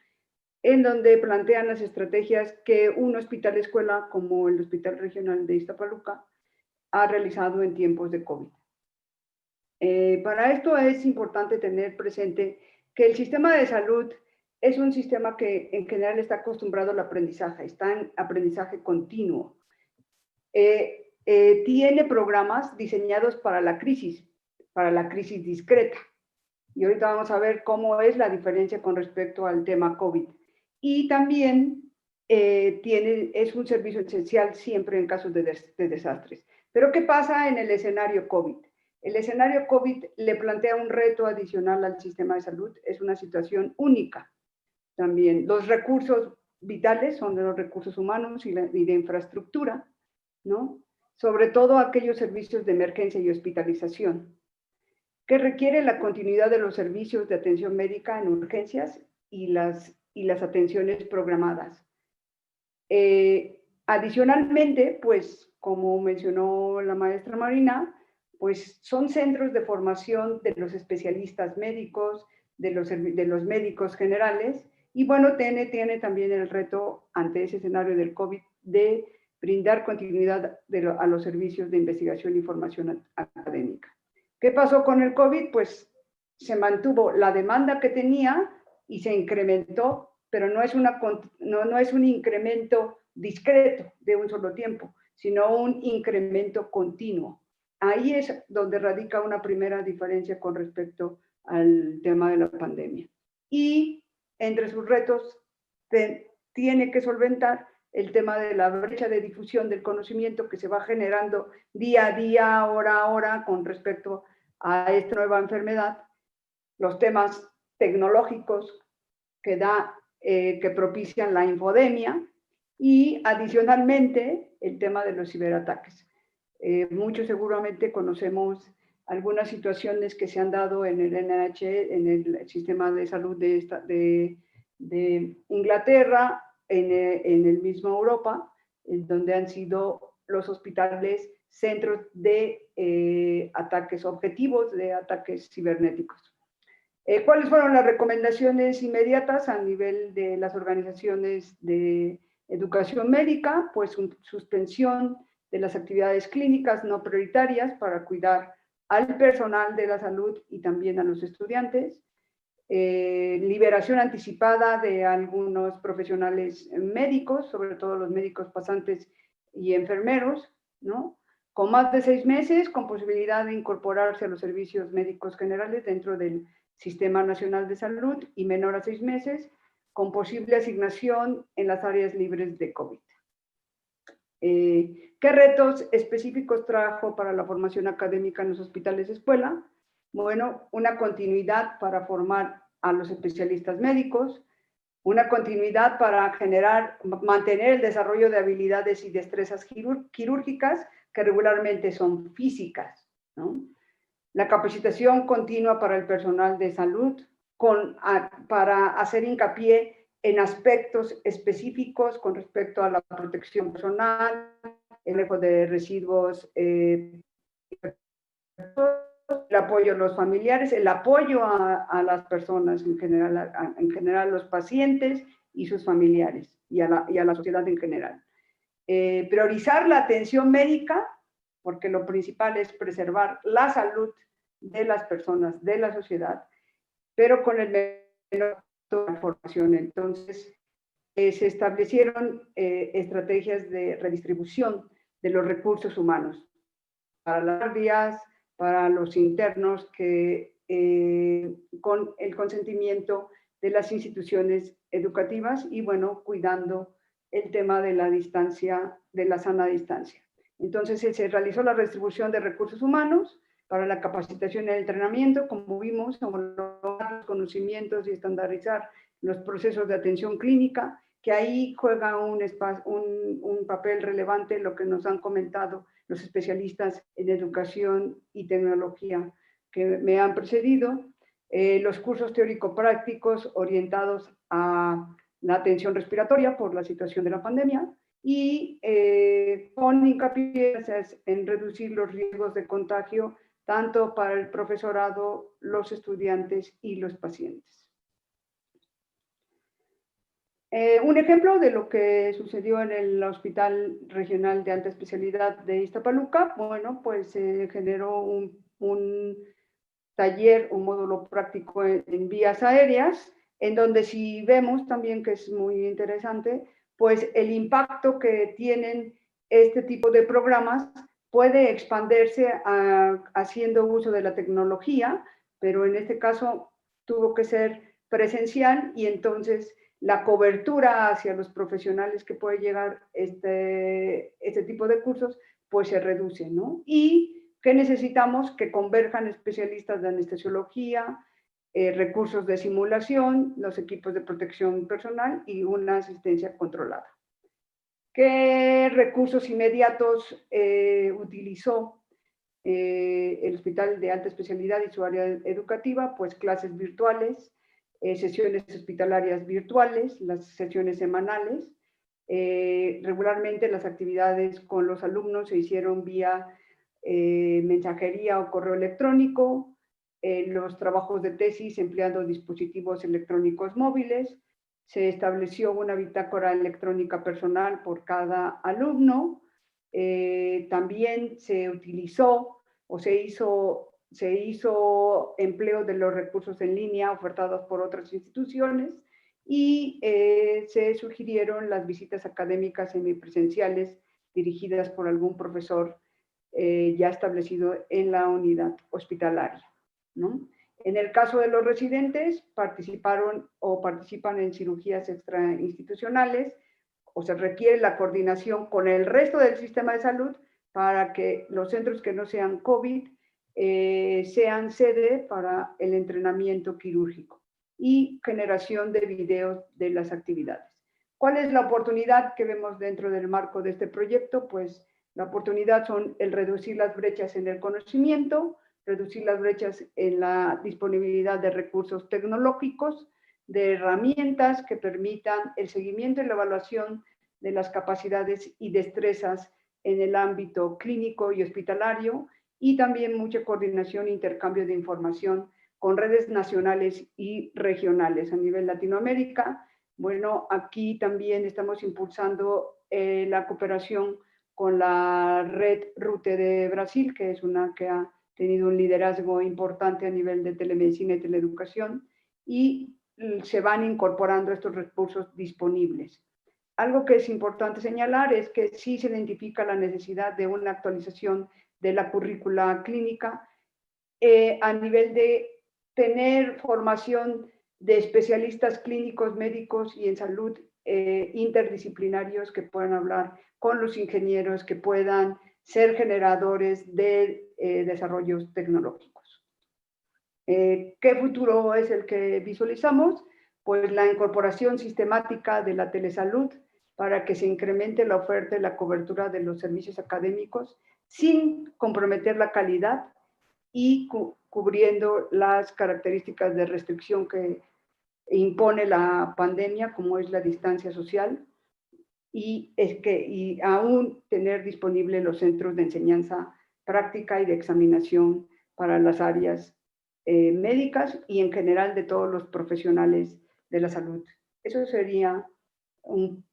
en donde plantean las estrategias que un hospital escuela como el Hospital Regional de Iztapaluca ha realizado en tiempos de COVID. Para esto es importante tener presente que el sistema de salud es un sistema que en general está acostumbrado al aprendizaje, está en aprendizaje continuo. Tiene programas diseñados para la crisis discreta. Y ahorita vamos a ver cómo es la diferencia con respecto al tema COVID. Y también es un servicio esencial siempre en casos de desastres. Pero ¿qué pasa en el escenario COVID? El escenario COVID le plantea un reto adicional al sistema de salud. Es una situación única. También los recursos vitales son de los recursos humanos y de infraestructura, ¿no? Sobre todo aquellos servicios de emergencia y hospitalización, que requieren la continuidad de los servicios de atención médica en urgencias y las atenciones programadas. Adicionalmente, pues, como mencionó la maestra Marina, pues son centros de formación de los especialistas médicos, de los médicos generales, Y bueno, tiene también el reto ante ese escenario del COVID de brindar continuidad a los servicios de investigación y formación académica. ¿Qué pasó con el COVID? Pues se mantuvo la demanda que tenía y se incrementó, pero no es un incremento discreto de un solo tiempo, sino un incremento continuo. Ahí es donde radica una primera diferencia con respecto al tema de la pandemia. Y entre sus retos tiene que solventar el tema de la brecha de difusión del conocimiento que se va generando día a día, hora a hora, con respecto a esta nueva enfermedad, los temas tecnológicos que propician la infodemia y adicionalmente el tema de los ciberataques. Muchos seguramente conocemos algunas situaciones que se han dado en el NHS, en el sistema de salud de Inglaterra, en el mismo Europa, en donde han sido los hospitales centros de ataques objetivos, de ataques cibernéticos. ¿Cuáles fueron las recomendaciones inmediatas a nivel de las organizaciones de educación médica? Pues suspensión de las actividades clínicas no prioritarias para cuidar al personal de la salud y también a los estudiantes. Liberación anticipada de algunos profesionales médicos, sobre todo los médicos pasantes y enfermeros, ¿no? Con más de 6 meses, con posibilidad de incorporarse a los servicios médicos generales dentro del Sistema Nacional de Salud y menor a 6 meses, con posible asignación en las áreas libres de COVID. ¿Qué retos específicos trajo para la formación académica en los hospitales de escuela? Bueno, una continuidad para formar a los especialistas médicos, una continuidad para mantener el desarrollo de habilidades y destrezas quirúrgicas que regularmente son físicas, ¿no? La capacitación continua para el personal de salud para hacer hincapié en aspectos específicos con respecto a la protección personal, el manejo de residuos, el apoyo a los familiares, el apoyo a las personas en general los pacientes y sus familiares y a la sociedad en general. Priorizar la atención médica, porque lo principal es preservar la salud de las personas, de la sociedad, pero con el menor de formación. Entonces, se establecieron estrategias de redistribución de los recursos humanos para las guardias, para los internos, con el consentimiento de las instituciones educativas y, bueno, cuidando el tema de la distancia, de la sana distancia. Entonces, se realizó la redistribución de recursos humanos para la capacitación y el entrenamiento, como vimos, homologar los conocimientos y estandarizar los procesos de atención clínica, que ahí juega un papel relevante lo que nos han comentado los especialistas en educación y tecnología que me han precedido, los cursos teórico-prácticos orientados a la atención respiratoria por la situación de la pandemia y con hincapié en reducir los riesgos de contagio tanto para el profesorado, los estudiantes y los pacientes. Un ejemplo de lo que sucedió en el Hospital Regional de Alta Especialidad de Iztapaluca, bueno, pues se generó un taller, un módulo práctico en vías aéreas, en donde si vemos también que es muy interesante, pues el impacto que tienen este tipo de programas puede expandirse haciendo uso de la tecnología, pero en este caso tuvo que ser presencial y entonces la cobertura hacia los profesionales que puede llegar este tipo de cursos, pues se reduce, ¿no? Y que necesitamos que converjan especialistas de anestesiología, recursos de simulación, los equipos de protección personal y una asistencia controlada. ¿Qué recursos inmediatos utilizó el Hospital de Alta Especialidad y su área educativa? Pues clases virtuales, sesiones hospitalarias virtuales, las sesiones semanales. Regularmente las actividades con los alumnos se hicieron vía mensajería o correo electrónico, los trabajos de tesis empleando dispositivos electrónicos móviles, se estableció una bitácora electrónica personal por cada alumno. También se utilizó o se hizo empleo de los recursos en línea ofertados por otras instituciones y se sugirieron las visitas académicas semipresenciales dirigidas por algún profesor ya establecido en la unidad hospitalaria, ¿no? En el caso de los residentes, participaron o participan en cirugías extrainstitucionales, o se requiere la coordinación con el resto del sistema de salud para que los centros que no sean COVID sean sede para el entrenamiento quirúrgico y generación de videos de las actividades. ¿Cuál es la oportunidad que vemos dentro del marco de este proyecto? Pues la oportunidad son el reducir las brechas en el conocimiento, reducir las brechas en la disponibilidad de recursos tecnológicos, de herramientas que permitan el seguimiento y la evaluación de las capacidades y destrezas en el ámbito clínico y hospitalario, y también mucha coordinación e intercambio de información con redes nacionales y regionales a nivel Latinoamérica. Bueno, aquí también estamos impulsando la cooperación con la red RUTE de Brasil, que es una que ha tenido un liderazgo importante a nivel de telemedicina y teleeducación, y se van incorporando estos recursos disponibles. Algo que es importante señalar es que sí se identifica la necesidad de una actualización de la currícula clínica a nivel de tener formación de especialistas clínicos, médicos y en salud interdisciplinarios que puedan hablar con los ingenieros, que puedan ser generadores de desarrollos tecnológicos. ¿Qué futuro es el que visualizamos? Pues la incorporación sistemática de la telesalud para que se incremente la oferta y la cobertura de los servicios académicos sin comprometer la calidad y cubriendo las características de restricción que impone la pandemia, como es la distancia social, y aún tener disponibles los centros de enseñanza práctica y de examinación para las áreas médicas y en general de todos los profesionales de la salud. Eso sería un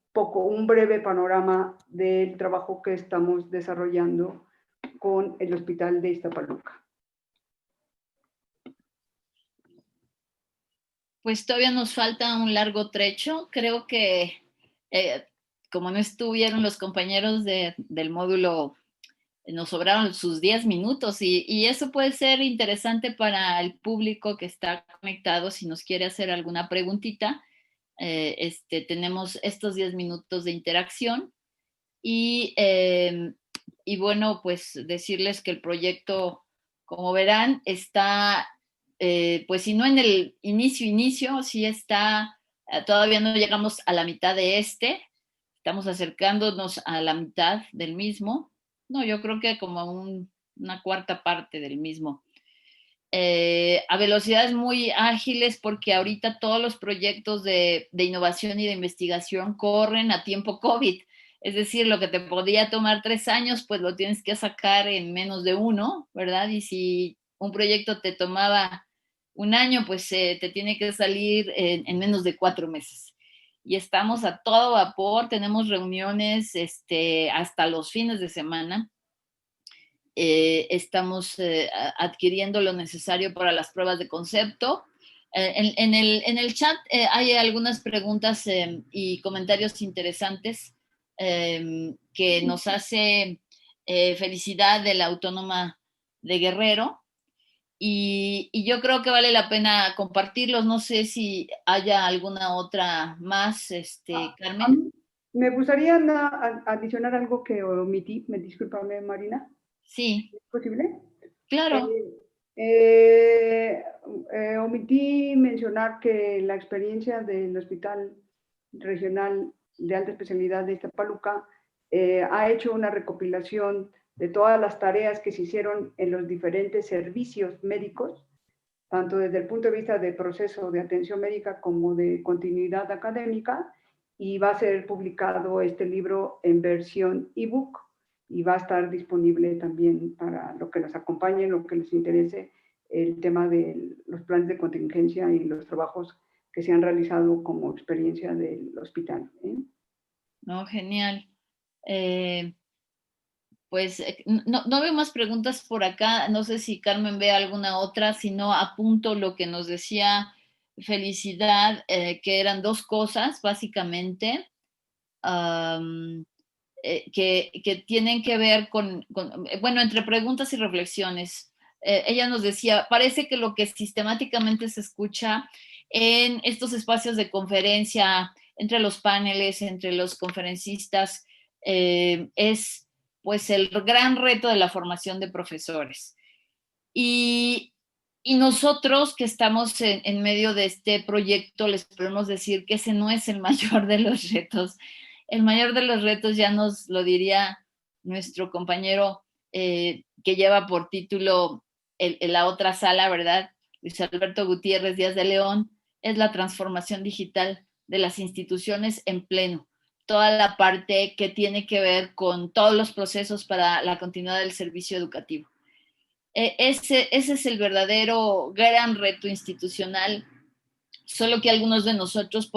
breve panorama del trabajo que estamos desarrollando con el Hospital de Iztapaluca. Pues todavía nos falta un largo trecho. Creo que como no estuvieron los compañeros del módulo, nos sobraron sus 10 minutos y eso puede ser interesante para el público que está conectado si nos quiere hacer alguna preguntita. Tenemos estos 10 minutos de interacción y bueno, pues decirles que el proyecto, como verán, está, pues si no en el inicio, sí está, todavía no llegamos a la mitad de estamos acercándonos a la mitad del mismo. No, yo creo que como una cuarta parte del mismo. A velocidades muy ágiles porque ahorita todos los proyectos de innovación y de investigación corren a tiempo COVID. Es decir, lo que te podía tomar 3 años, pues lo tienes que sacar en menos de 1, ¿verdad? Y si un proyecto te tomaba 1 año, pues te tiene que salir en menos de 4 meses. Y estamos a todo vapor, tenemos reuniones hasta los fines de semana. Estamos adquiriendo lo necesario para las pruebas de concepto. En el chat hay algunas preguntas y comentarios interesantes que nos hace Felicidad de la Autónoma de Guerrero. Y yo creo que vale la pena compartirlos. No sé si haya alguna otra más, Carmen. Me gustaría adicionar algo que omití. Me discúlpame, Marina. Sí. ¿Es posible? Claro. Omití mencionar que la experiencia del Hospital Regional de Alta Especialidad de Iztapaluca ha hecho una recopilación de todas las tareas que se hicieron en los diferentes servicios médicos, tanto desde el punto de vista de proceso de atención médica como de continuidad académica, y va a ser publicado este libro en versión ebook y va a estar disponible también para lo que nos acompañe, lo que les interese, el tema de los planes de contingencia y los trabajos que que se han realizado como experiencia del hospital. No, genial. Pues no veo más preguntas por acá. No sé si Carmen ve alguna otra, si no apunto lo que nos decía Felicidad, que eran dos cosas, básicamente, que tienen que ver bueno, entre preguntas y reflexiones. Ella nos decía, parece que lo que sistemáticamente se escucha en estos espacios de conferencia, entre los paneles, entre los conferencistas, es pues el gran reto de la formación de profesores. Y nosotros que estamos en medio de este proyecto, les podemos decir que ese no es el mayor de los retos. El mayor de los retos ya nos lo diría nuestro compañero que lleva por título la otra sala, ¿verdad? Luis Alberto Gutiérrez Díaz de León, es la transformación digital de las instituciones en pleno. Toda la parte que tiene que ver con todos los procesos para la continuidad del servicio educativo. Ese es el verdadero gran reto institucional, solo que algunos de nosotros,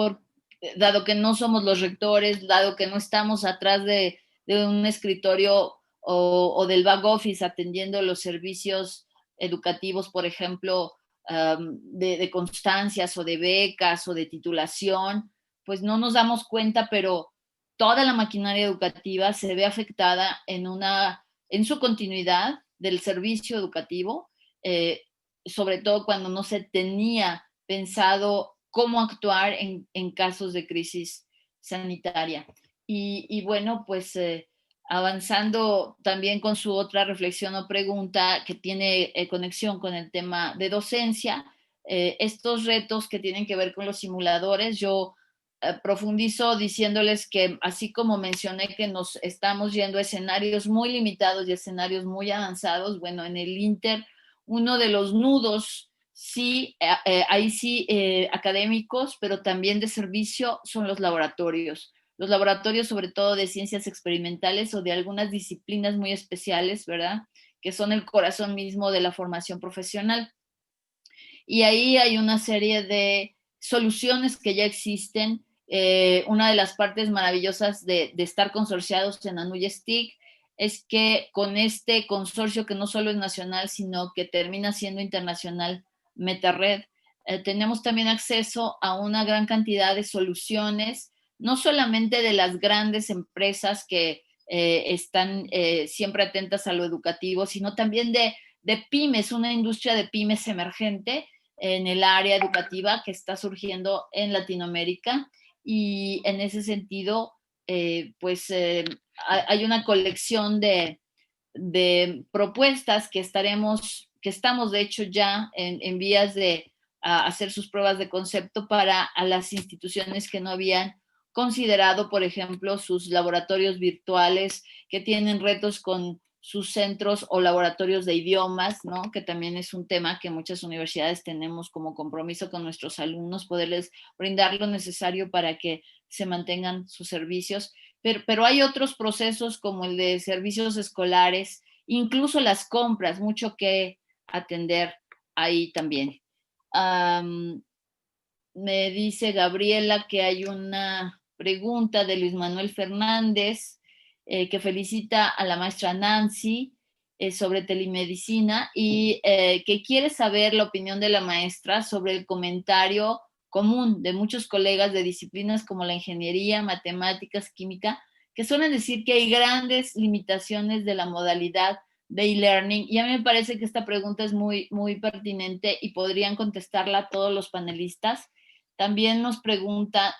dado que no somos los rectores, dado que no estamos atrás de un escritorio o del back office atendiendo los servicios educativos, por ejemplo, de constancias o de becas o de titulación, pues no nos damos cuenta, pero toda la maquinaria educativa se ve afectada en su continuidad del servicio educativo, sobre todo cuando no se tenía pensado cómo actuar en casos de crisis sanitaria. Y bueno, pues avanzando también con su otra reflexión o pregunta que tiene conexión con el tema de docencia, estos retos que tienen que ver con los simuladores, yo profundizo diciéndoles que así como mencioné que nos estamos yendo a escenarios muy limitados y escenarios muy avanzados, bueno, en el Inter, uno de los nudos, sí, ahí sí, académicos, pero también de servicio, son los laboratorios. Los laboratorios, sobre todo de ciencias experimentales o de algunas disciplinas muy especiales, ¿verdad? Que son el corazón mismo de la formación profesional. Y ahí hay una serie de soluciones que ya existen. Una de las partes maravillosas de estar consorciados en ANUYESTIC es que con este consorcio que no solo es nacional, sino que termina siendo internacional, MetaRed, tenemos también acceso a una gran cantidad de soluciones, no solamente de las grandes empresas que están siempre atentas a lo educativo, sino también de pymes, una industria de pymes emergente en el área educativa que está surgiendo en Latinoamérica, y en ese sentido, hay una colección de propuestas que estamos de hecho ya en vías de hacer sus pruebas de concepto para a las instituciones que no habían considerado, por ejemplo, sus laboratorios virtuales, que tienen retos con sus centros o laboratorios de idiomas, ¿no? Que también es un tema que muchas universidades tenemos como compromiso con nuestros alumnos, poderles brindar lo necesario para que se mantengan sus servicios. Pero hay otros procesos como el de servicios escolares, incluso las compras, mucho que atender ahí también. Me dice Gabriela que hay una pregunta de Luis Manuel Fernández, que felicita a la maestra Nancy sobre telemedicina y que quiere saber la opinión de la maestra sobre el comentario común de muchos colegas de disciplinas como la ingeniería, matemáticas, química, que suelen decir que hay grandes limitaciones de la modalidad de e-learning. Y a mí me parece que esta pregunta es muy, muy pertinente y podrían contestarla todos los panelistas. También nos pregunta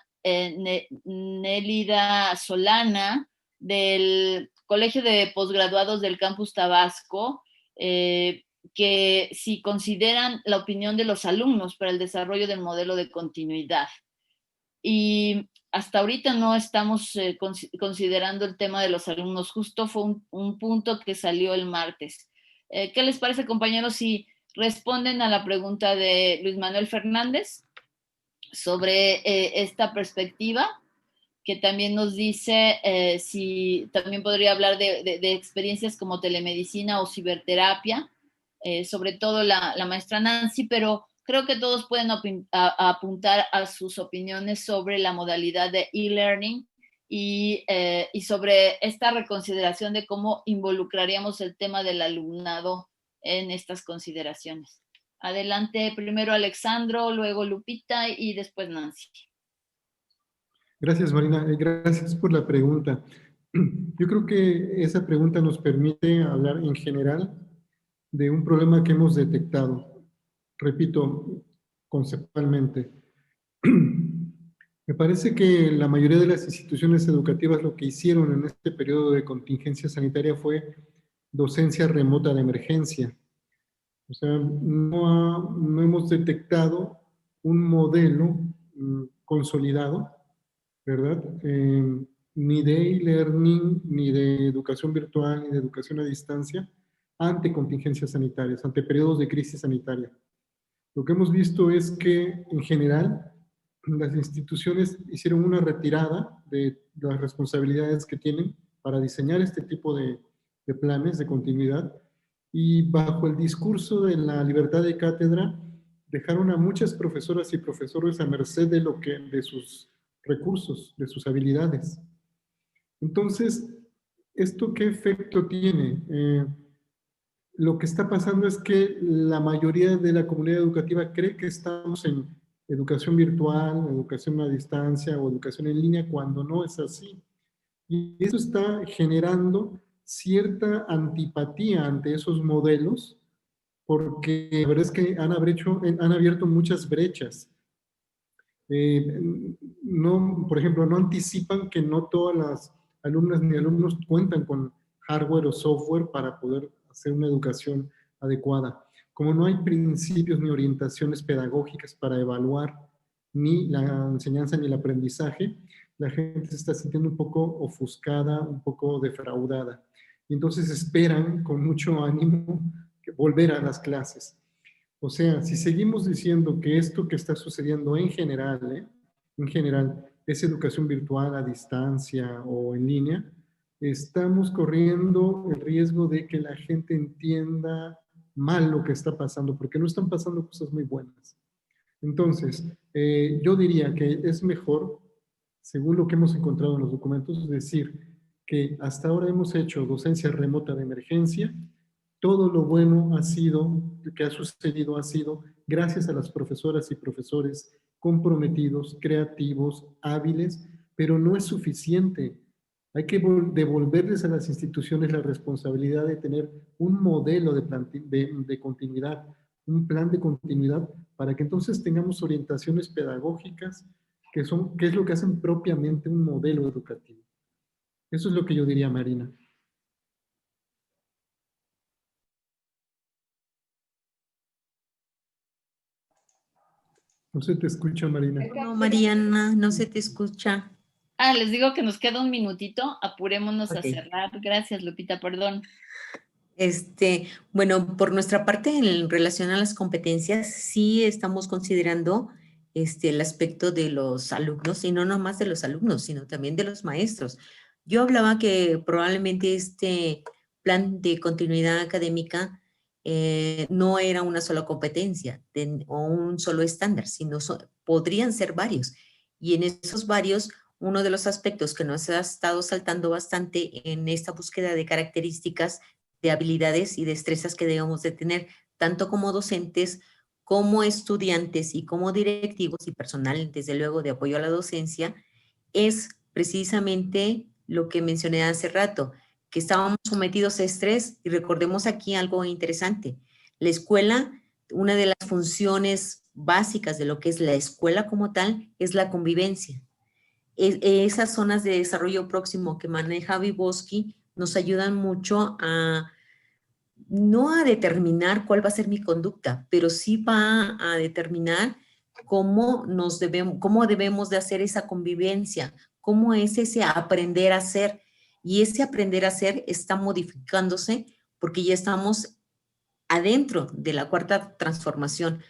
Nélida Solana, del Colegio de Posgraduados del Campus Tabasco, que si consideran la opinión de los alumnos para el desarrollo del modelo de continuidad. Y hasta ahorita no estamos considerando el tema de los alumnos. Justo fue un punto que salió el martes. ¿Qué les parece, compañeros, si responden a la pregunta de Luis Manuel Fernández sobre esta perspectiva, que también nos dice si también podría hablar de experiencias como telemedicina o ciberterapia, sobre todo la maestra Nancy, pero creo que todos pueden apuntar a sus opiniones sobre la modalidad de e-learning y sobre esta reconsideración de cómo involucraríamos el tema del alumnado en estas consideraciones. Adelante, primero Alexandro, luego Lupita y después Nancy. Gracias, Marina. Gracias por la pregunta. Yo creo que esa pregunta nos permite hablar en general de un problema que hemos detectado. Repito, conceptualmente. Me parece que la mayoría de las instituciones educativas lo que hicieron en este periodo de contingencia sanitaria fue docencia remota de emergencia. O sea, no hemos detectado un modelo consolidado, ¿verdad? Ni de e-learning, ni de educación virtual, ni de educación a distancia, ante contingencias sanitarias, ante periodos de crisis sanitaria. Lo que hemos visto es que, en general, las instituciones hicieron una retirada de las responsabilidades que tienen para diseñar este tipo de planes de continuidad y bajo el discurso de la libertad de cátedra dejaron a muchas profesoras y profesores a merced de sus recursos, de sus habilidades. Entonces, ¿esto qué efecto tiene? Lo que está pasando es que la mayoría de la comunidad educativa cree que estamos en educación virtual, educación a distancia o educación en línea, cuando no es así. Y eso está generando cierta antipatía ante esos modelos, porque la verdad es que han abierto muchas brechas. No, por ejemplo, no anticipan que no todas las alumnas ni alumnos cuentan con hardware o software para poder hacer una educación adecuada. Como no hay principios ni orientaciones pedagógicas para evaluar ni la enseñanza ni el aprendizaje, la gente se está sintiendo un poco ofuscada, un poco defraudada. Y entonces esperan con mucho ánimo volver a las clases. O sea, si seguimos diciendo que esto que está sucediendo en general es educación virtual a distancia o en línea, estamos corriendo el riesgo de que la gente entienda mal lo que está pasando, porque no están pasando cosas muy buenas. Entonces, yo diría que es mejor, según lo que hemos encontrado en los documentos, decir que hasta ahora hemos hecho docencia remota de emergencia. Todo lo bueno que ha sucedido ha sido gracias a las profesoras y profesores comprometidos, creativos, hábiles, pero no es suficiente. Hay que devolverles a las instituciones la responsabilidad de tener un modelo de continuidad, un plan de continuidad, para que entonces tengamos orientaciones pedagógicas que es lo que hacen propiamente un modelo educativo. Eso es lo que yo diría, Marina. No se te escucha, Marina. No, Mariana, no se te escucha. Les digo que nos queda un minutito, apurémonos a cerrar. Gracias, Lupita, perdón. Bueno, por nuestra parte, en relación a las competencias, sí estamos considerando el aspecto de los alumnos, y no nomás de los alumnos, sino también de los maestros. Yo hablaba que probablemente este plan de continuidad académica no era una sola competencia o un solo estándar, sino podrían ser varios. Y en esos varios, uno de los aspectos que nos ha estado saltando bastante en esta búsqueda de características de habilidades y destrezas que debemos de tener, tanto como docentes, como estudiantes y como directivos y personal, desde luego, de apoyo a la docencia, es precisamente lo que mencioné hace rato, que estábamos sometidos a estrés. Y recordemos aquí algo interesante. La escuela, una de las funciones básicas de lo que es la escuela como tal, es la convivencia. Esas zonas de desarrollo próximo que maneja Vygotsky nos ayudan mucho no a determinar cuál va a ser mi conducta, pero sí va a determinar cómo debemos de hacer esa convivencia, cómo es ese aprender a ser. Y ese aprender a ser está modificándose porque ya estamos adentro de la cuarta transformación,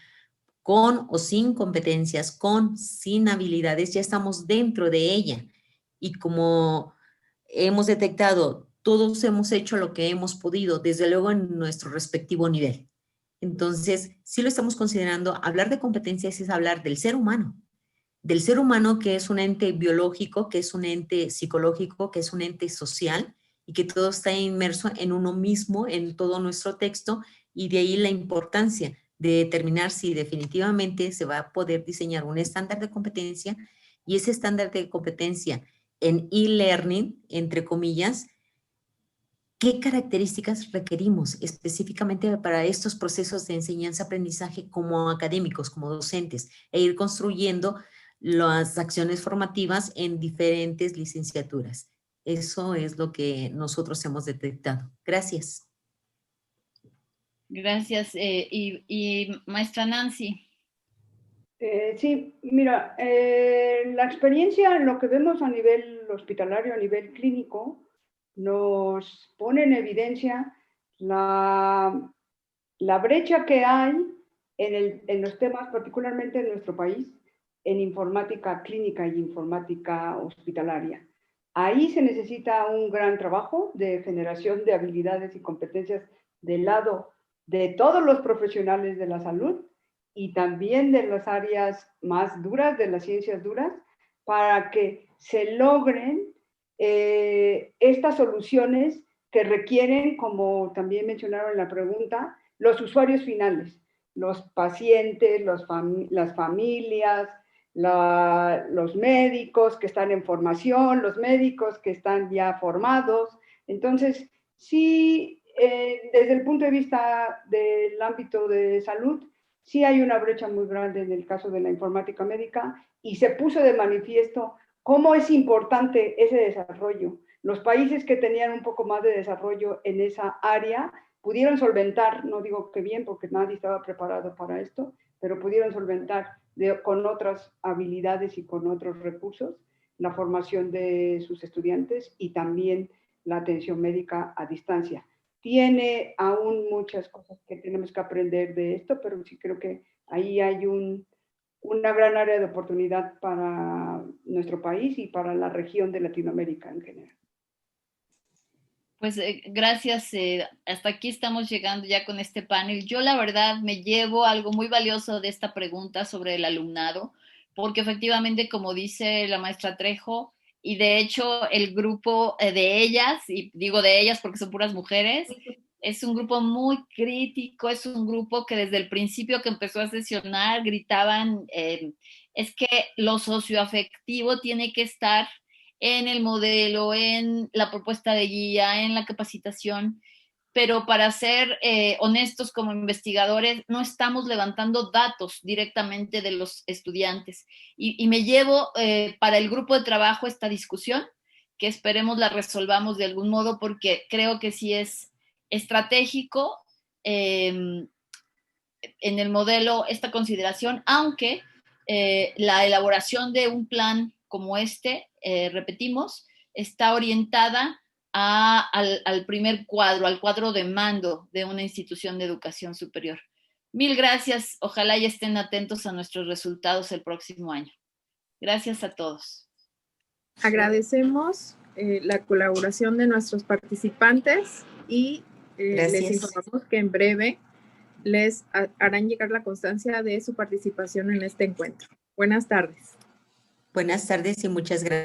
con o sin competencias, sin habilidades, ya estamos dentro de ella. Y como hemos detectado, todos hemos hecho lo que hemos podido, desde luego en nuestro respectivo nivel. Entonces, sí lo estamos considerando. Hablar de competencias es hablar del ser humano que es un ente biológico, que es un ente psicológico, que es un ente social y que todo está inmerso en uno mismo, en todo nuestro texto, y de ahí la importancia de determinar si definitivamente se va a poder diseñar un estándar de competencia, y ese estándar de competencia en e-learning, entre comillas, ¿qué características requerimos específicamente para estos procesos de enseñanza-aprendizaje como académicos, como docentes, e ir construyendo las acciones formativas en diferentes licenciaturas? Eso es lo que nosotros hemos detectado. Gracias. Gracias. Y maestra Nancy. Sí, mira, la experiencia, lo que vemos a nivel hospitalario, a nivel clínico, nos pone en evidencia la brecha que hay en los temas, particularmente en nuestro país, en informática clínica y informática hospitalaria. Ahí se necesita un gran trabajo de generación de habilidades y competencias del lado de todos los profesionales de la salud y también de las áreas más duras, de las ciencias duras, para que se logren estas soluciones que requieren, como también mencionaron en la pregunta, los usuarios finales, los pacientes, las familias, los médicos que están en formación, los médicos que están ya formados. Entonces, sí, desde el punto de vista del ámbito de salud, sí hay una brecha muy grande en el caso de la informática médica y se puso de manifiesto cómo es importante ese desarrollo. Los países que tenían un poco más de desarrollo en esa área pudieron solventar, no digo que bien porque nadie estaba preparado para esto, pero pudieron solventar con otras habilidades y con otros recursos la formación de sus estudiantes y también la atención médica a distancia. Tiene aún muchas cosas que tenemos que aprender de esto, pero sí creo que ahí hay una gran área de oportunidad para nuestro país y para la región de Latinoamérica en general. Pues gracias. Hasta aquí estamos llegando ya con este panel. Yo la verdad me llevo algo muy valioso de esta pregunta sobre el alumnado, porque efectivamente, como dice la maestra Trejo, y de hecho el grupo de ellas, y digo de ellas porque son puras mujeres, es un grupo muy crítico, es un grupo que desde el principio que empezó a sesionar gritaban, es que lo socioafectivo tiene que estar en el modelo, en la propuesta de guía, en la capacitación, pero para ser honestos como investigadores, no estamos levantando datos directamente de los estudiantes. Y me llevo para el grupo de trabajo esta discusión, que esperemos la resolvamos de algún modo, porque creo que sí es estratégico en el modelo esta consideración, aunque la elaboración de un plan como este, repetimos, está orientada al primer cuadro, al cuadro de mando de una institución de educación superior. Mil gracias. Ojalá y estén atentos a nuestros resultados el próximo año. Gracias a todos. Agradecemos la colaboración de nuestros participantes y les informamos que en breve les harán llegar la constancia de su participación en este encuentro. Buenas tardes. Buenas tardes y muchas gracias.